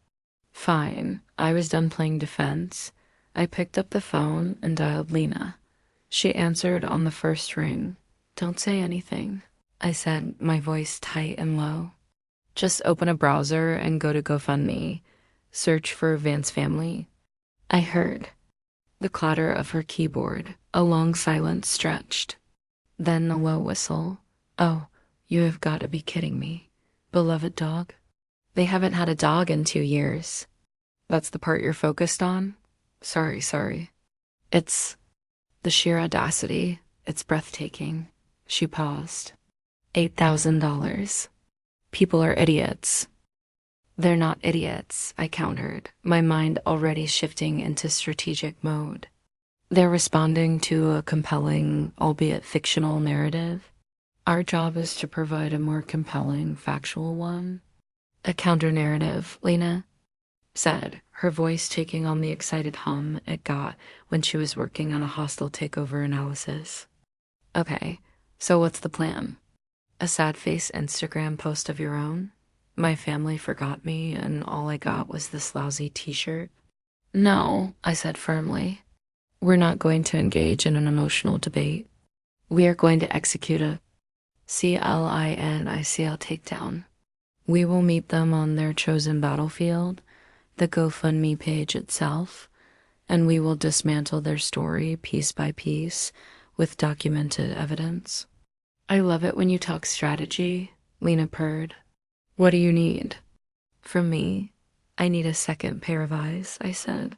Fine, I was done playing defense. I picked up the phone and dialed Lena. She answered on the first ring. "Don't say anything," I said, my voice tight and low. "Just open a browser and go to GoFundMe. Search for Vance family." I heard the clatter of her keyboard. A long silence stretched. Then a low whistle. "Oh, you have got to be kidding me. Beloved dog?" "They haven't had a dog in 2 years." "That's the part you're focused on?" Sorry. It's the sheer audacity. It's breathtaking." She paused. $8,000. People are idiots." "They're not idiots," I countered, my mind already shifting into strategic mode. "They're responding to a compelling, albeit fictional narrative. Our job is to provide a more compelling, factual one." "A counter-narrative," Lena said, her voice taking on the excited hum it got when she was working on a hostile takeover analysis. "Okay, so what's the plan? A sad face Instagram post of your own? My family forgot me and all I got was this lousy t-shirt?" "No," I said firmly. "We're not going to engage in an emotional debate. We are going to execute a CLINICL takedown. We will meet them on their chosen battlefield, the GoFundMe page itself, and we will dismantle their story piece by piece with documented evidence." "I love it when you talk strategy," Lena purred. "What do you need?" "From me, I need a second pair of eyes," I said,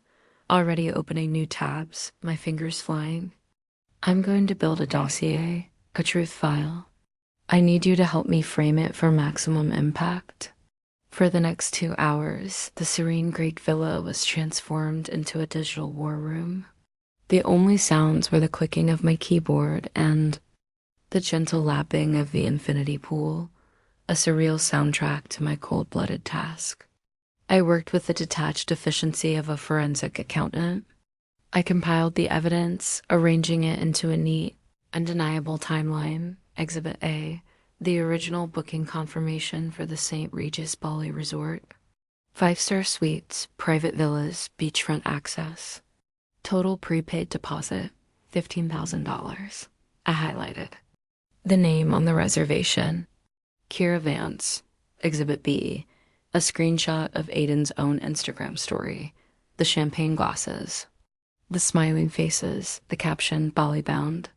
already opening new tabs, my fingers flying. "I'm going to build a dossier, a truth file. I need you to help me frame it for maximum impact." For the next 2 hours, the serene Greek villa was transformed into a digital war room. The only sounds were the clicking of my keyboard and the gentle lapping of the infinity pool, a surreal soundtrack to my cold-blooded task. I worked with the detached efficiency of a forensic accountant. I compiled the evidence, arranging it into a neat, undeniable timeline. Exhibit A, the original booking confirmation for the St. Regis Bali Resort. 5-star suites, private villas, beachfront access. Total prepaid deposit, $15,000. I highlighted the name on the reservation. Kira Vance. Exhibit B, a screenshot of Aiden's own Instagram story. The champagne glasses. The smiling faces, the caption Bali bound.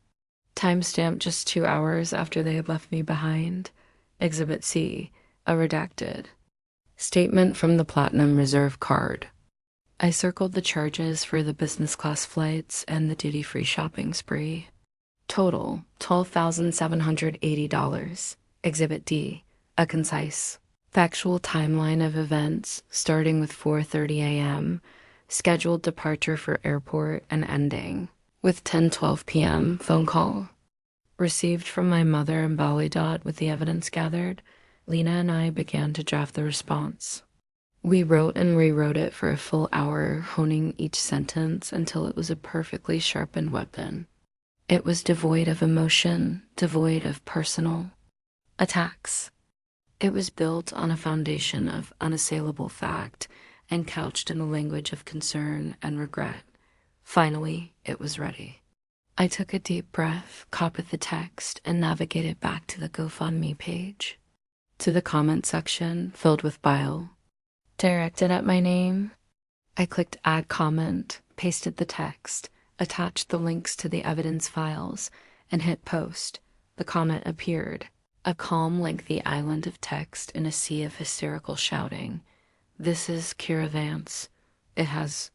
Timestamp just 2 hours after they had left me behind. Exhibit C, a redacted statement from the Platinum Reserve card. I circled the charges for the business class flights and the duty-free shopping spree. Total, $12,780. Exhibit D, a concise, factual timeline of events starting with 4:30 a.m., scheduled departure for airport, and ending with 10:12 p.m. phone call. Received from my mother in Ballydodd with the evidence gathered, Lena and I began to draft the response. We wrote and rewrote it for a full hour, honing each sentence until it was a perfectly sharpened weapon. It was devoid of emotion, devoid of personal attacks. It was built on a foundation of unassailable fact and couched in a language of concern and regret. Finally, it was ready. I took a deep breath, copied the text, and navigated back to the GoFundMe page. To the comment section, filled with bile. Directed at my name, I clicked Add Comment, pasted the text, attached the links to the evidence files, and hit Post. The comment appeared, a calm, lengthy island of text in a sea of hysterical shouting. This is Kira Vance. It has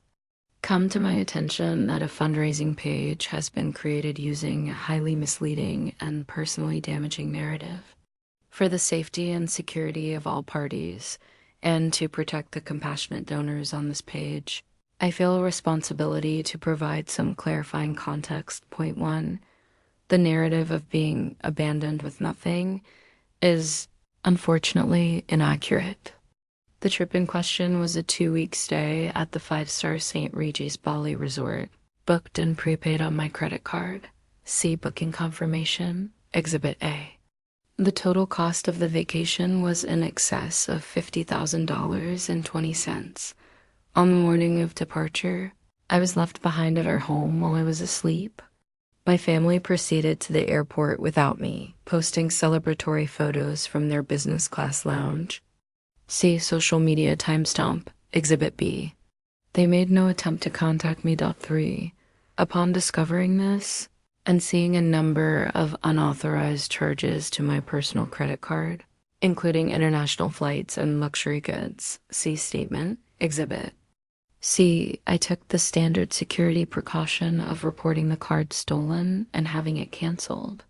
come to my attention that a fundraising page has been created using a highly misleading and personally damaging narrative. For the safety and security of all parties, and to protect the compassionate donors on this page, I feel a responsibility to provide some clarifying context. Point 1. The narrative of being abandoned with nothing is, unfortunately, inaccurate. The trip in question was a 2-week stay at the 5-star St. Regis Bali Resort, booked and prepaid on my credit card. See booking confirmation, Exhibit A. The total cost of the vacation was in excess of $50,020. On the morning of departure, I was left behind at our home while I was asleep. My family proceeded to the airport without me, posting celebratory photos from their business class lounge. See social media timestamp, Exhibit B. They made no attempt to contact me. 3. Upon discovering this and seeing a number of unauthorized charges to my personal credit card, including international flights and luxury goods, see statement, Exhibit C, I took the standard security precaution of reporting the card stolen and having it canceled.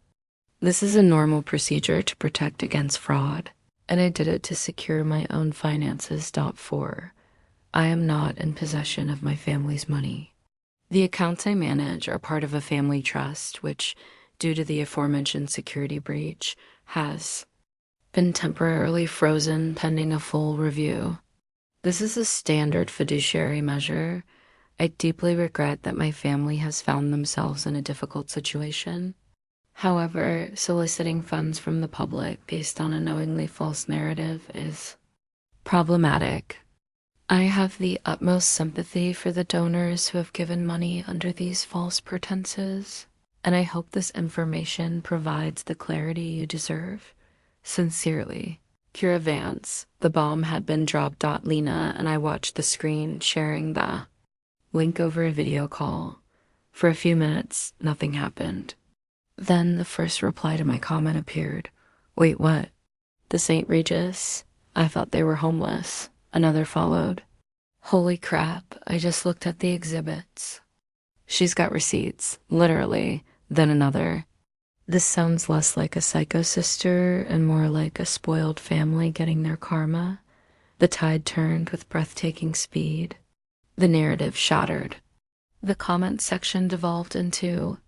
This is a normal procedure to protect against fraud, and I did it to secure my own finances. 4. I am not in possession of my family's money. The accounts I manage are part of a family trust, which, due to the aforementioned security breach, has been temporarily frozen pending a full review. This is a standard fiduciary measure. I deeply regret that my family has found themselves in a difficult situation. However, soliciting funds from the public based on a knowingly false narrative is problematic. I have the utmost sympathy for the donors who have given money under these false pretenses, and I hope this information provides the clarity you deserve. Sincerely, Kira Vance. The bomb had been dropped. Lena and I watched the screen, sharing the link over a video call. For a few minutes, nothing happened. Then the first reply to my comment appeared. Wait, what? The St. Regis? I thought they were homeless. Another followed. Holy crap, I just looked at the exhibits. She's got receipts, literally. Then another. This sounds less like a psycho sister and more like a spoiled family getting their karma. The tide turned with breathtaking speed. The narrative shattered. The comment section devolved into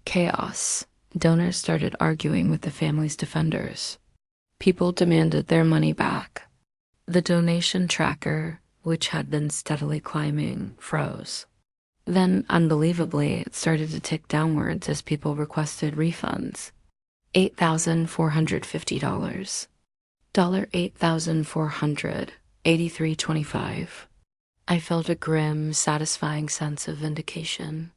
chaos. Donors started arguing with the family's defenders. People demanded their money back. The donation tracker, which had been steadily climbing, froze. Then, unbelievably, it started to tick downwards as people requested refunds. $8,450. $8,400. 83.25. I felt a grim, satisfying sense of vindication.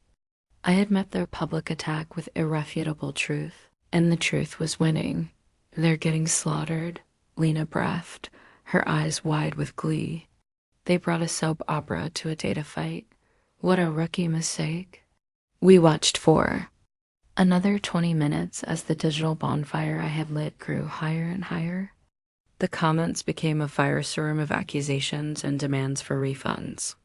I had met their public attack with irrefutable truth, and the truth was winning. They're getting slaughtered, Lena breathed, her eyes wide with glee. They brought a soap opera to a data fight. What a rookie mistake. We watched for another 20 minutes as the digital bonfire I had lit grew higher and higher. The comments became a firestorm of accusations and demands for refunds.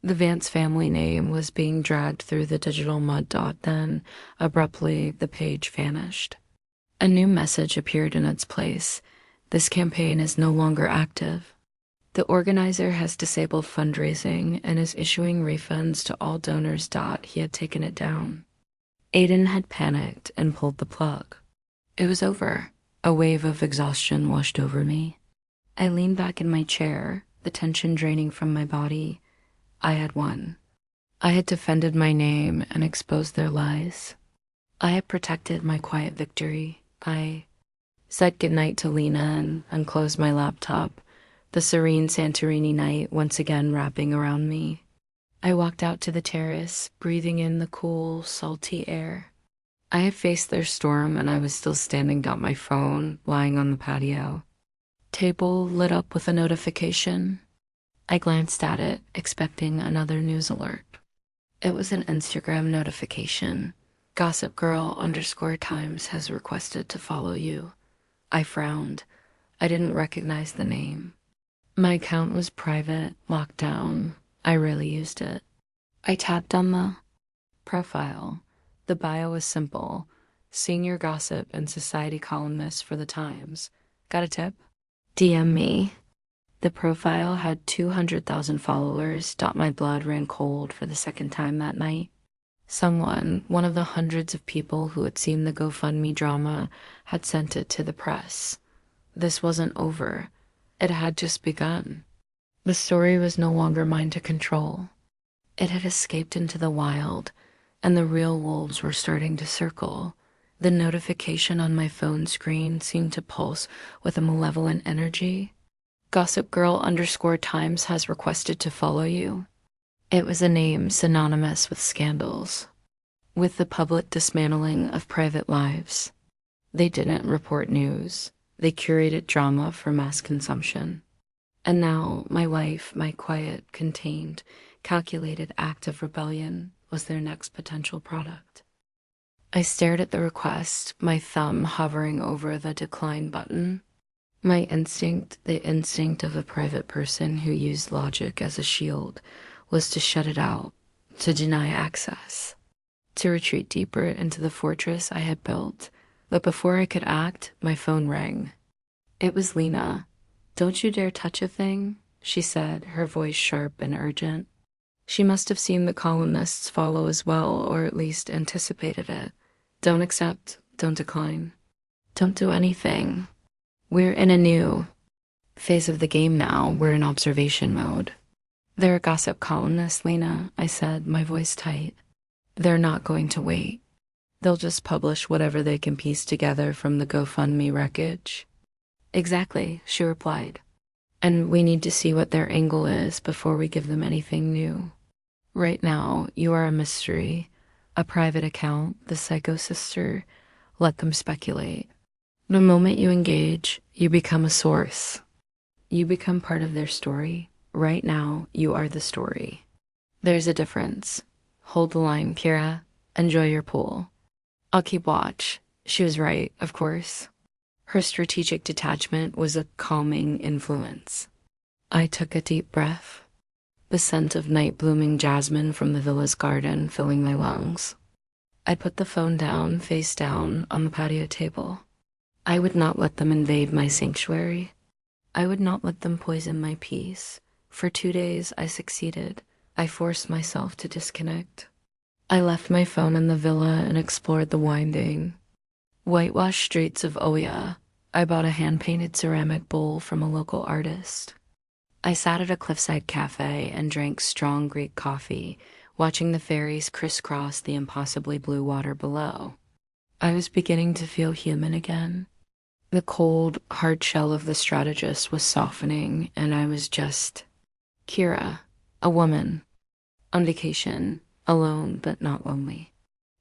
The Vance family name was being dragged through the digital mud. Then, abruptly, the page vanished. A new message appeared in its place. This campaign is no longer active. The organizer has disabled fundraising and is issuing refunds to all donors. He had taken it down. Aiden had panicked and pulled the plug. It was over. A wave of exhaustion washed over me. I leaned back in my chair, the tension draining from my body. I had won. I had defended my name and exposed their lies. I had protected my quiet victory. I said goodnight to Lena and unclosed my laptop, the serene Santorini night once again wrapping around me. I walked out to the terrace, breathing in the cool, salty air. I had faced their storm and I was still standing. My phone lying on the patio. Table lit up with a notification. I glanced at it, expecting another news alert. It was an Instagram notification. Gossip Girl _Times has requested to follow you. I frowned. I didn't recognize the name. My account was private, locked down. I rarely used it. I tapped on the profile. The bio was simple. Senior gossip and society columnist for the Times. Got a tip? DM me. The profile had 200,000 followers. My blood ran cold for the second time that night. Someone, one of the hundreds of people who had seen the GoFundMe drama, had sent it to the press. This wasn't over. It had just begun. The story was no longer mine to control. It had escaped into the wild, and the real wolves were starting to circle. The notification on my phone screen seemed to pulse with a malevolent energy. Gossip Girl _Times has requested to follow you. It was a name synonymous with scandals, with the public dismantling of private lives. They didn't report news. They curated drama for mass consumption. And now my life, my quiet, contained, calculated act of rebellion was their next potential product. I stared at the request, my thumb hovering over the decline button. My instinct, the instinct of a private person who used logic as a shield, was to shut it out, to deny access, to retreat deeper into the fortress I had built. But before I could act, my phone rang. It was Lena. "Don't you dare touch a thing," she said, her voice sharp and urgent. She must have seen the columnists follow as well, or at least anticipated it. "Don't accept, don't decline. Don't do anything. We're in a new phase of the game now. We're in observation mode." "They're a gossip columnist, Lena," I said, my voice tight. "They're not going to wait. They'll just publish whatever they can piece together from the GoFundMe wreckage." "Exactly," she replied. "And we need to see what their angle is before we give them anything new. Right now, you are a mystery, a private account, the psycho sister. Let them speculate. The moment you engage, you become a source. You become part of their story. Right now, you are the story. There's a difference. Hold the line, Kira. Enjoy your pool. I'll keep watch." She was right, of course. Her strategic detachment was a calming influence. I took a deep breath, the scent of night-blooming jasmine from the villa's garden filling my lungs. I put the phone down, face down, on the patio table. I would not let them invade my sanctuary. I would not let them poison my peace. For 2 days, I succeeded. I forced myself to disconnect. I left my phone in the villa and explored the winding, whitewashed streets of Oya. I bought a hand-painted ceramic bowl from a local artist. I sat at a cliffside cafe and drank strong Greek coffee, watching the ferries crisscross the impossibly blue water below. I was beginning to feel human again. The cold, hard shell of the strategist was softening, and I was just Kira, a woman, on vacation, alone but not lonely.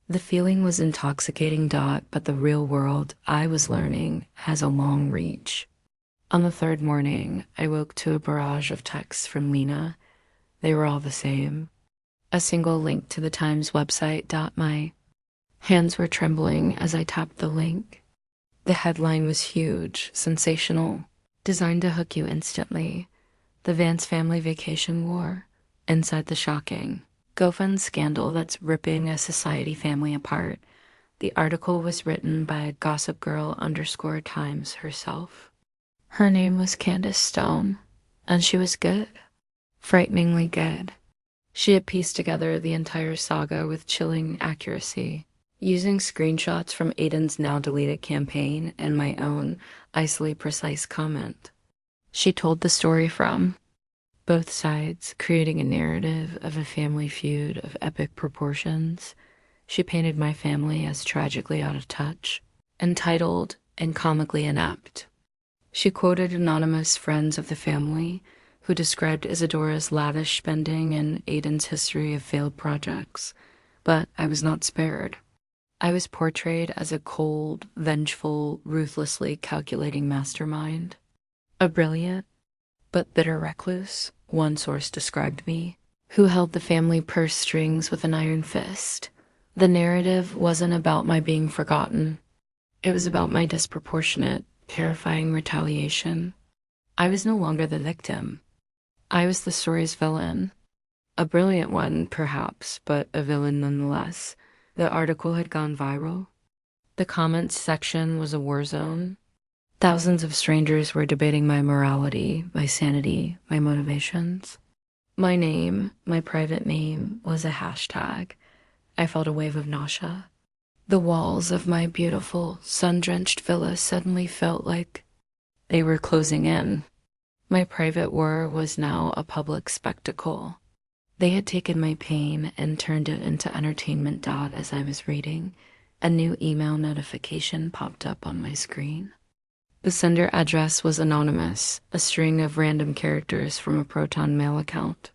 The feeling was intoxicating, but the real world, I was learning, has a long reach. On the third morning, I woke to a barrage of texts from Lena. They were all the same. A single link to the Times website. My hands were trembling as I tapped the link. The headline was huge, sensational, designed to hook you instantly. The Vance family vacation war. Inside the shocking GoFund scandal that's ripping a society family apart. The article was written by a gossip girl _Times herself. Her name was Candace Stone, and she was good. Frighteningly good. She had pieced together the entire saga with chilling accuracy, using screenshots from Aiden's now-deleted campaign and my own icily precise comment. She told the story from both sides, creating a narrative of a family feud of epic proportions. She painted my family as tragically out of touch, entitled and comically inept. She quoted anonymous friends of the family who described Isadora's lavish spending and Aiden's history of failed projects. But I was not spared. I was portrayed as a cold, vengeful, ruthlessly calculating mastermind. A brilliant but bitter recluse, one source described me, who held the family purse strings with an iron fist. The narrative wasn't about my being forgotten. It was about my disproportionate, terrifying retaliation. I was no longer the victim. I was the story's villain. A brilliant one, perhaps, but a villain nonetheless. The article had gone viral. The comments section was a war zone. Thousands of strangers were debating my morality, my sanity, my motivations. My name, my private name, was a hashtag. I felt a wave of nausea. The walls of my beautiful, sun-drenched villa suddenly felt like they were closing in. My private war was now a public spectacle. They had taken my pain and turned it into entertainment. As I was reading, a new email notification popped up on my screen. The sender address was anonymous, a string of random characters from a Proton Mail account.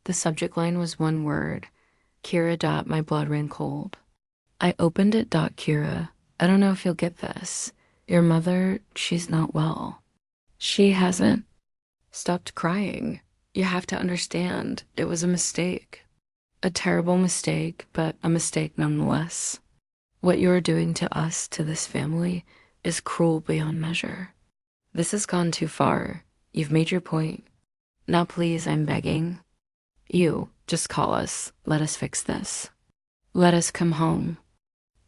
The subject line was one word, Kira. My blood ran cold. I opened it. Kira, I don't know if you'll get this. Your mother, she's not well. She hasn't stopped crying. You have to understand, it was a mistake. A terrible mistake, but a mistake nonetheless. What you're doing to us, to this family, is cruel beyond measure. This has gone too far. You've made your point. Now please, I'm begging. You, just call us. Let us fix this. Let us come home.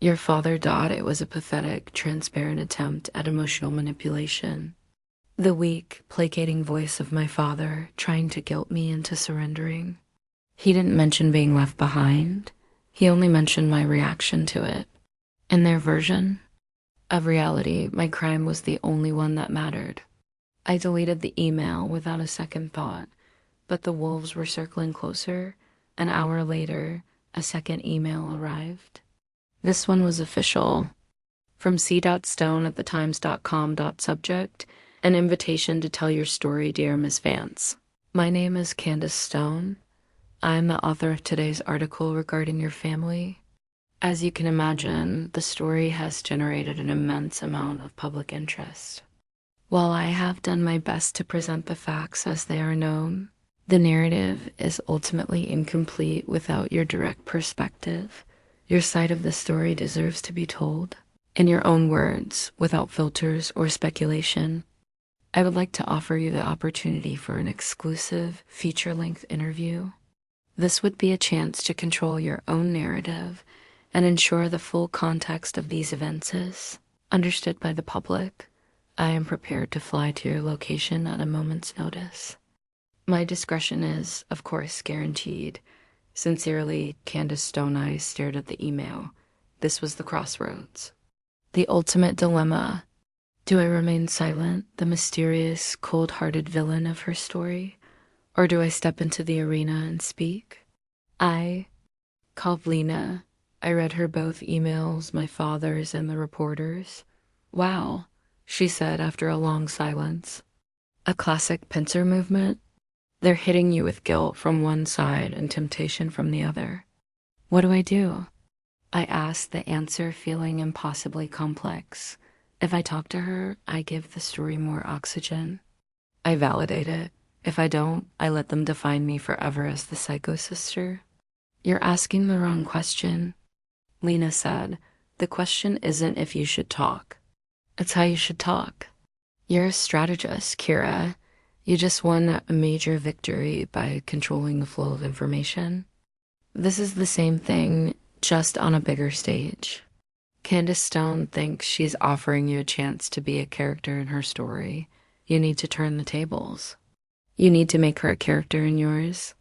Your father, it was a pathetic, transparent attempt at emotional manipulation. The weak, placating voice of my father trying to guilt me into surrendering. He didn't mention being left behind. He only mentioned my reaction to it. In their version of reality, my crime was the only one that mattered. I deleted the email without a second thought, but the wolves were circling closer. An hour later, a second email arrived. This one was official. From c.stone@thetimes.com. Subject, an invitation to tell your story, dear Miss Vance. My name is Candace Stone. I am the author of today's article regarding your family. As you can imagine, the story has generated an immense amount of public interest. While I have done my best to present the facts as they are known, the narrative is ultimately incomplete without your direct perspective. Your side of the story deserves to be told in your own words, without filters or speculation. I would like to offer you the opportunity for an exclusive feature-length interview. This would be a chance to control your own narrative and ensure the full context of these events is understood by the public. I am prepared to fly to your location at a moment's notice. My discretion is, of course, guaranteed. Sincerely, Candace Stone. I stared at the email. This was the crossroads. The ultimate dilemma. Do I remain silent, the mysterious, cold-hearted villain of her story? Or do I step into the arena and speak? I called Lena. I read her both emails, my father's and the reporter's. Wow, she said after a long silence. A classic pincer movement. They're hitting you with guilt from one side and temptation from the other. What do I do? I asked, the answer feeling impossibly complex. If I talk to her, I give the story more oxygen. I validate it. If I don't, I let them define me forever as the psycho sister. You're asking the wrong question, Lena said. The question isn't if you should talk. It's how you should talk. You're a strategist, Kira. You just won a major victory by controlling the flow of information. This is the same thing, just on a bigger stage. Candace Stone thinks she's offering you a chance to be a character in her story. You need to turn the tables. You need to make her a character in yours.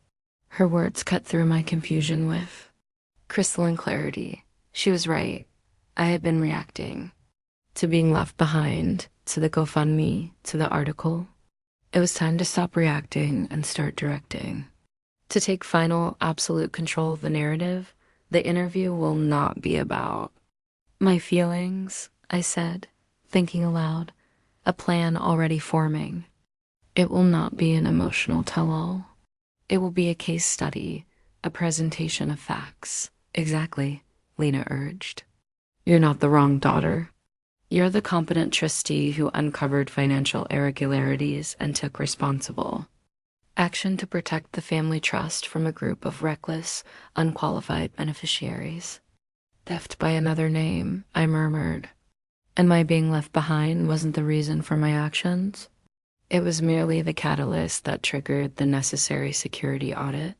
Her words cut through my confusion with crystalline clarity. She was right. I had been reacting to being left behind, to the GoFundMe, to the article. It was time to stop reacting and start directing. To take final, absolute control of the narrative, the interview will not be about my feelings, I said, thinking aloud, a plan already forming. It will not be an emotional tell-all. It will be a case study, a presentation of facts. Exactly, Lena urged. You're not the wrong daughter. You're the competent trustee who uncovered financial irregularities and took responsible action to protect the family trust from a group of reckless, unqualified beneficiaries. Theft by another name, I murmured. And my being left behind wasn't the reason for my actions. It was merely the catalyst that triggered the necessary security audit.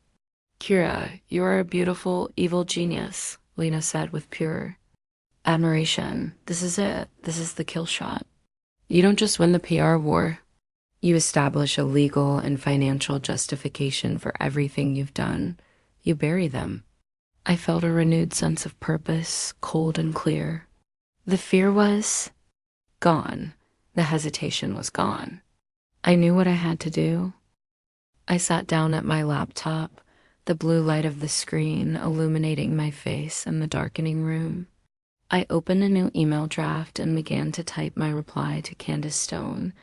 Kira, you are a beautiful, evil genius, Lena said with pure admiration. This is it. This is the kill shot. You don't just win the PR war. You establish a legal and financial justification for everything you've done. You bury them. I felt a renewed sense of purpose, cold and clear. The fear was gone. The hesitation was gone. I knew what I had to do. I sat down at my laptop, the blue light of the screen illuminating my face in the darkening room. I opened a new email draft and began to type my reply to Candace Stone.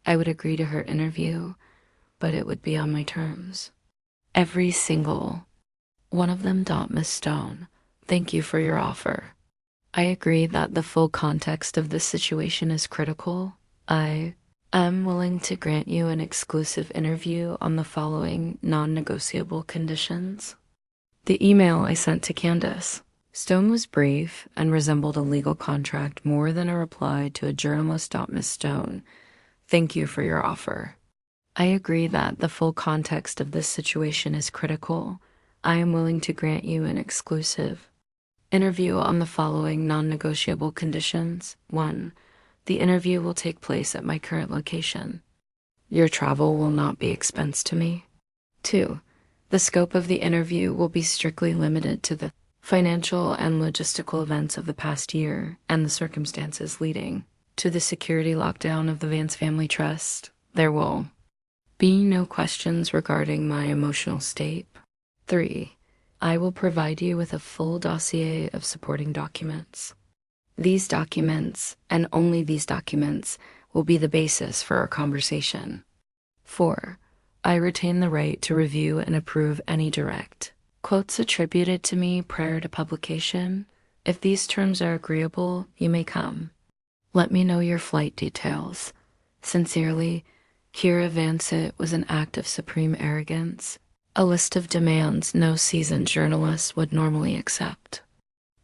I would agree to her interview, but it would be on my terms. Every single one of them. Miss Stone, thank you for your offer. I agree that the full context of this situation is critical. I am willing to grant you an exclusive interview on the following non-negotiable conditions. The email I sent to Candace Stone was brief and resembled a legal contract more than a reply to a journalist. Miss Stone, thank you for your offer. I agree that the full context of this situation is critical. I am willing to grant you an exclusive interview on the following non-negotiable conditions. 1. The interview will take place at my current location. Your travel will not be expensed to me. 2. The scope of the interview will be strictly limited to the financial and logistical events of the past year and the circumstances leading to the security lockdown of the Vance Family Trust. There will be no questions regarding my emotional state. 3. I will provide you with a full dossier of supporting documents. These documents, and only these documents, will be the basis for our conversation. 4. I retain the right to review and approve any direct quotes attributed to me prior to publication. If these terms are agreeable, you may come. Let me know your flight details. Sincerely, Kira Vansett. Was an act of supreme arrogance, a list of demands no seasoned journalist would normally accept.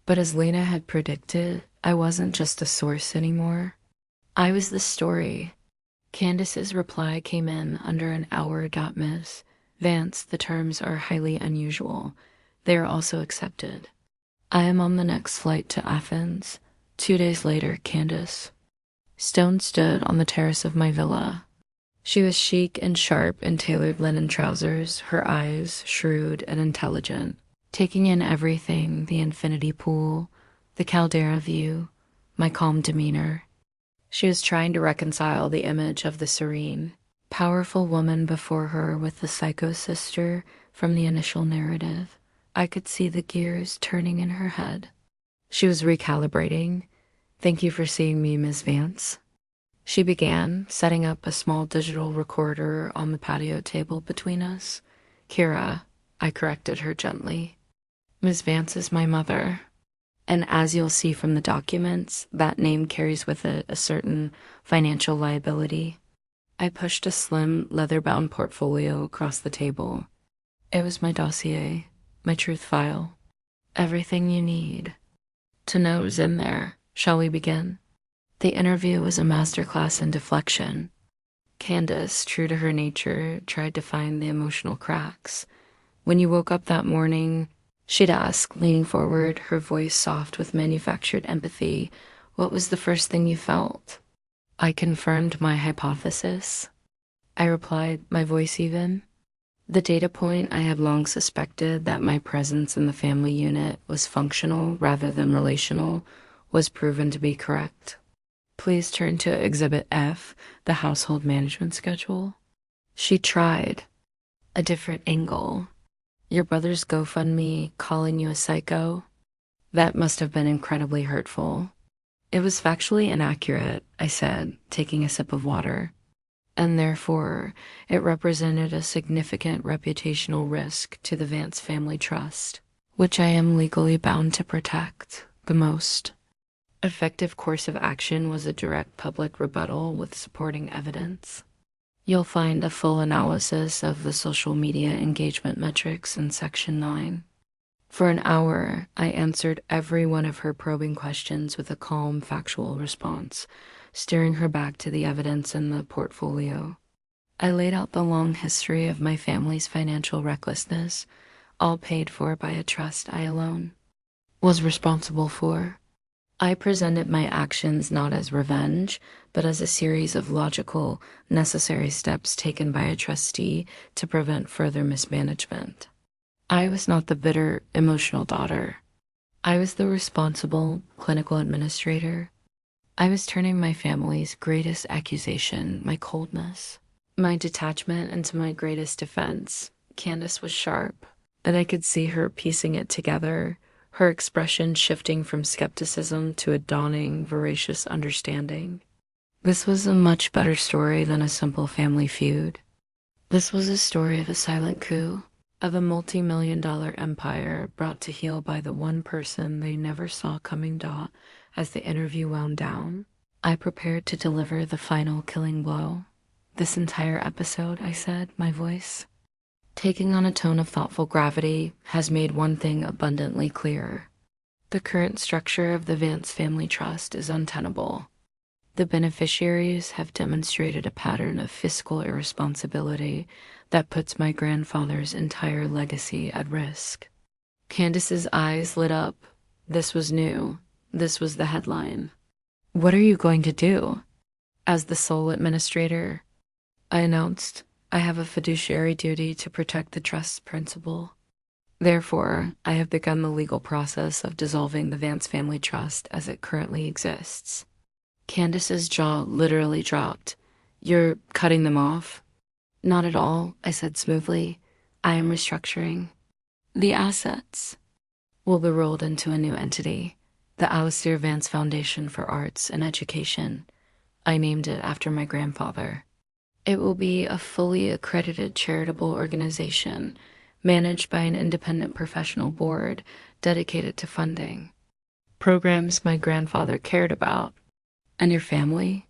But as Lena had predicted, I wasn't just a source anymore. I was the story. Candace's reply came in under an hour. Ms. Vance, the terms are highly unusual. They are also accepted. I am on the next flight to Athens. 2 days later. Candace Stone stood on the terrace of my villa. She was chic and sharp in tailored linen trousers, her eyes shrewd and intelligent, taking in everything: the infinity pool, the caldera view, my calm demeanor. She was trying to reconcile the image of the serene, powerful woman before her with the psycho sister from the initial narrative. I could see the gears turning in her head. She was recalibrating. Thank you for seeing me, Ms. Vance. She began, setting up a small digital recorder on the patio table between us. Kira, I corrected her gently. Ms. Vance is my mother. And as you'll see from the documents, that name carries with it a certain financial liability. I pushed a slim, leather-bound portfolio across the table. It was my dossier, my truth file. Everything you need to know is in there. Shall we begin? The interview was a masterclass in deflection. Candace, true to her nature, tried to find the emotional cracks. When you woke up that morning, she'd ask, leaning forward, her voice soft with manufactured empathy, what was the first thing you felt? I confirmed my hypothesis. I replied, my voice even. The data point I had long suspected, that my presence in the family unit was functional rather than relational, was proven to be correct. Please turn to Exhibit F, the household management schedule. She tried a different angle. Your brother's GoFundMe calling you a psycho? That must have been incredibly hurtful. It was factually inaccurate, I said, taking a sip of water. And therefore, it represented a significant reputational risk to the Vance Family Trust, which I am legally bound to protect. The most effective course of action was a direct public rebuttal with supporting evidence. You'll find a full analysis of the social media engagement metrics in Section 9. For an hour, I answered every one of her probing questions with a calm, factual response, steering her back to the evidence in the portfolio. I laid out the long history of my family's financial recklessness, all paid for by a trust I alone was responsible for. I presented my actions not as revenge, but as a series of logical, necessary steps taken by a trustee to prevent further mismanagement. I was not the bitter, emotional daughter. I was the responsible, clinical administrator. I was turning my family's greatest accusation, my coldness, my detachment, into my greatest defense. Candace was sharp, and I could see her piecing it together, her expression shifting from skepticism to a dawning, voracious understanding. This was a much better story than a simple family feud. This was a story of a silent coup, of a multi-million-dollar empire brought to heel by the one person they never saw coming. As the interview wound down, I prepared to deliver the final killing blow. This entire episode, I said, my voice, taking on a tone of thoughtful gravity, has made one thing abundantly clear. The current structure of the Vance Family Trust is untenable. The beneficiaries have demonstrated a pattern of fiscal irresponsibility that puts my grandfather's entire legacy at risk. Candace's eyes lit up. This was new. This was the headline. What are you going to do? As the sole administrator, I announced, I have a fiduciary duty to protect the trust's principal. Therefore, I have begun the legal process of dissolving the Vance Family Trust as it currently exists. Candace's jaw literally dropped. You're cutting them off? Not at all, I said smoothly. I am restructuring. The assets will be rolled into a new entity, the Alistair Vance Foundation for Arts and Education. I named it after my grandfather. It will be a fully accredited charitable organization managed by an independent professional board dedicated to funding programs my grandfather cared about. And your family?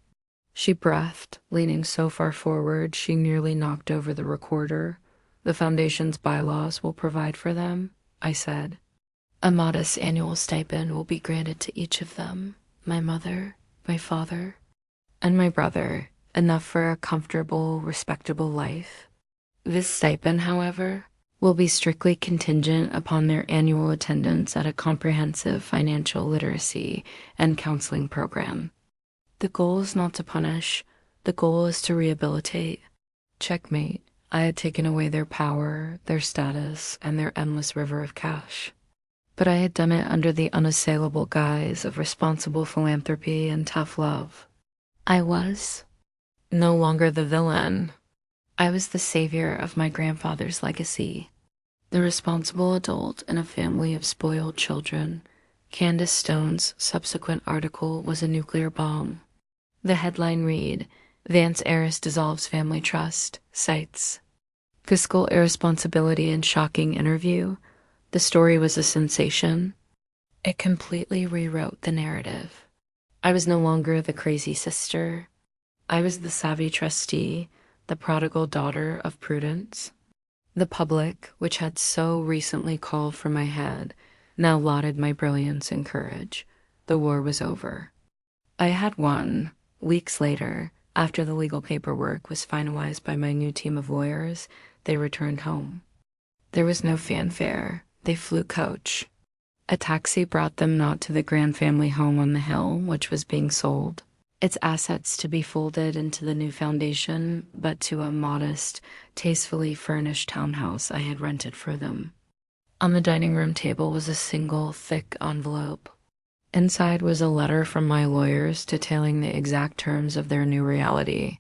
She breathed, leaning so far forward she nearly knocked over the recorder. The foundation's bylaws will provide for them, I said. A modest annual stipend will be granted to each of them, my mother, my father, and my brother, enough for a comfortable, respectable life. This stipend, however, will be strictly contingent upon their annual attendance at a comprehensive financial literacy and counseling program. The goal is not to punish. The goal is to rehabilitate. Checkmate. I had taken away their power, their status, and their endless river of cash. But I had done it under the unassailable guise of responsible philanthropy and tough love. I was no longer the villain. I was the savior of my grandfather's legacy, the responsible adult in a family of spoiled children. Candace Stone's subsequent article was a nuclear bomb. The headline read, Vance Heiress dissolves family trust, cites fiscal irresponsibility and shocking interview. The story was a sensation. It completely rewrote the narrative. I was no longer the crazy sister. I was the savvy trustee, the prodigal daughter of prudence. The public, which had so recently called for my head, now lauded my brilliance and courage. The war was over. I had won. Weeks later, after the legal paperwork was finalized by my new team of lawyers, they returned home. There was no fanfare. They flew coach. A taxi brought them not to the grand family home on the hill, which was being sold, its assets to be folded into the new foundation, but to a modest, tastefully furnished townhouse I had rented for them. On the dining room table was a single, thick envelope. Inside was a letter from my lawyers detailing the exact terms of their new reality.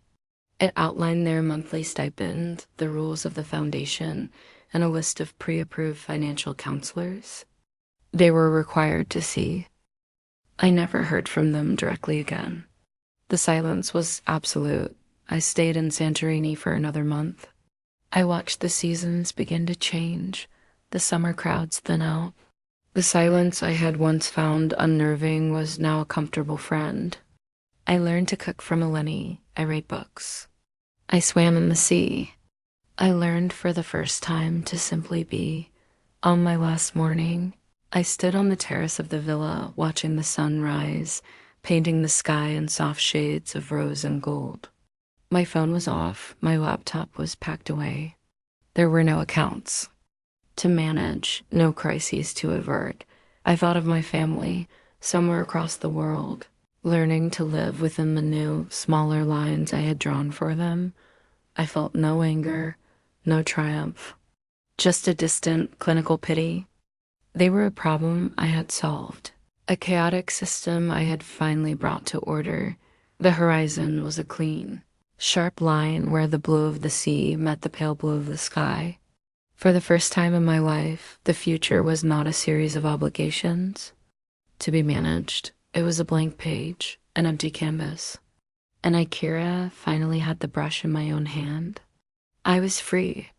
It outlined their monthly stipend, the rules of the foundation, and a list of pre-approved financial counselors they were required to see. I never heard from them directly again. The silence was absolute. I stayed in Santorini for another month. I watched the seasons begin to change, the summer crowds thin out. The silence I had once found unnerving was now a comfortable friend. I learned to cook from Eleni. I read books. I swam in the sea. I learned for the first time to simply be. On my last morning, I stood on the terrace of the villa watching the sun rise, painting the sky in soft shades of rose and gold. My phone was off. My laptop was packed away. There were no accounts to manage, no crises to avert. I thought of my family, somewhere across the world, learning to live within the new, smaller lines I had drawn for them. I felt no anger, no triumph, just a distant clinical pity. They were a problem I had solved, a chaotic system I had finally brought to order. The horizon was a clean, sharp line where the blue of the sea met the pale blue of the sky. For the first time in my life, the future was not a series of obligations to be managed. It was a blank page, an empty canvas. And Akira finally had the brush in my own hand. I was free.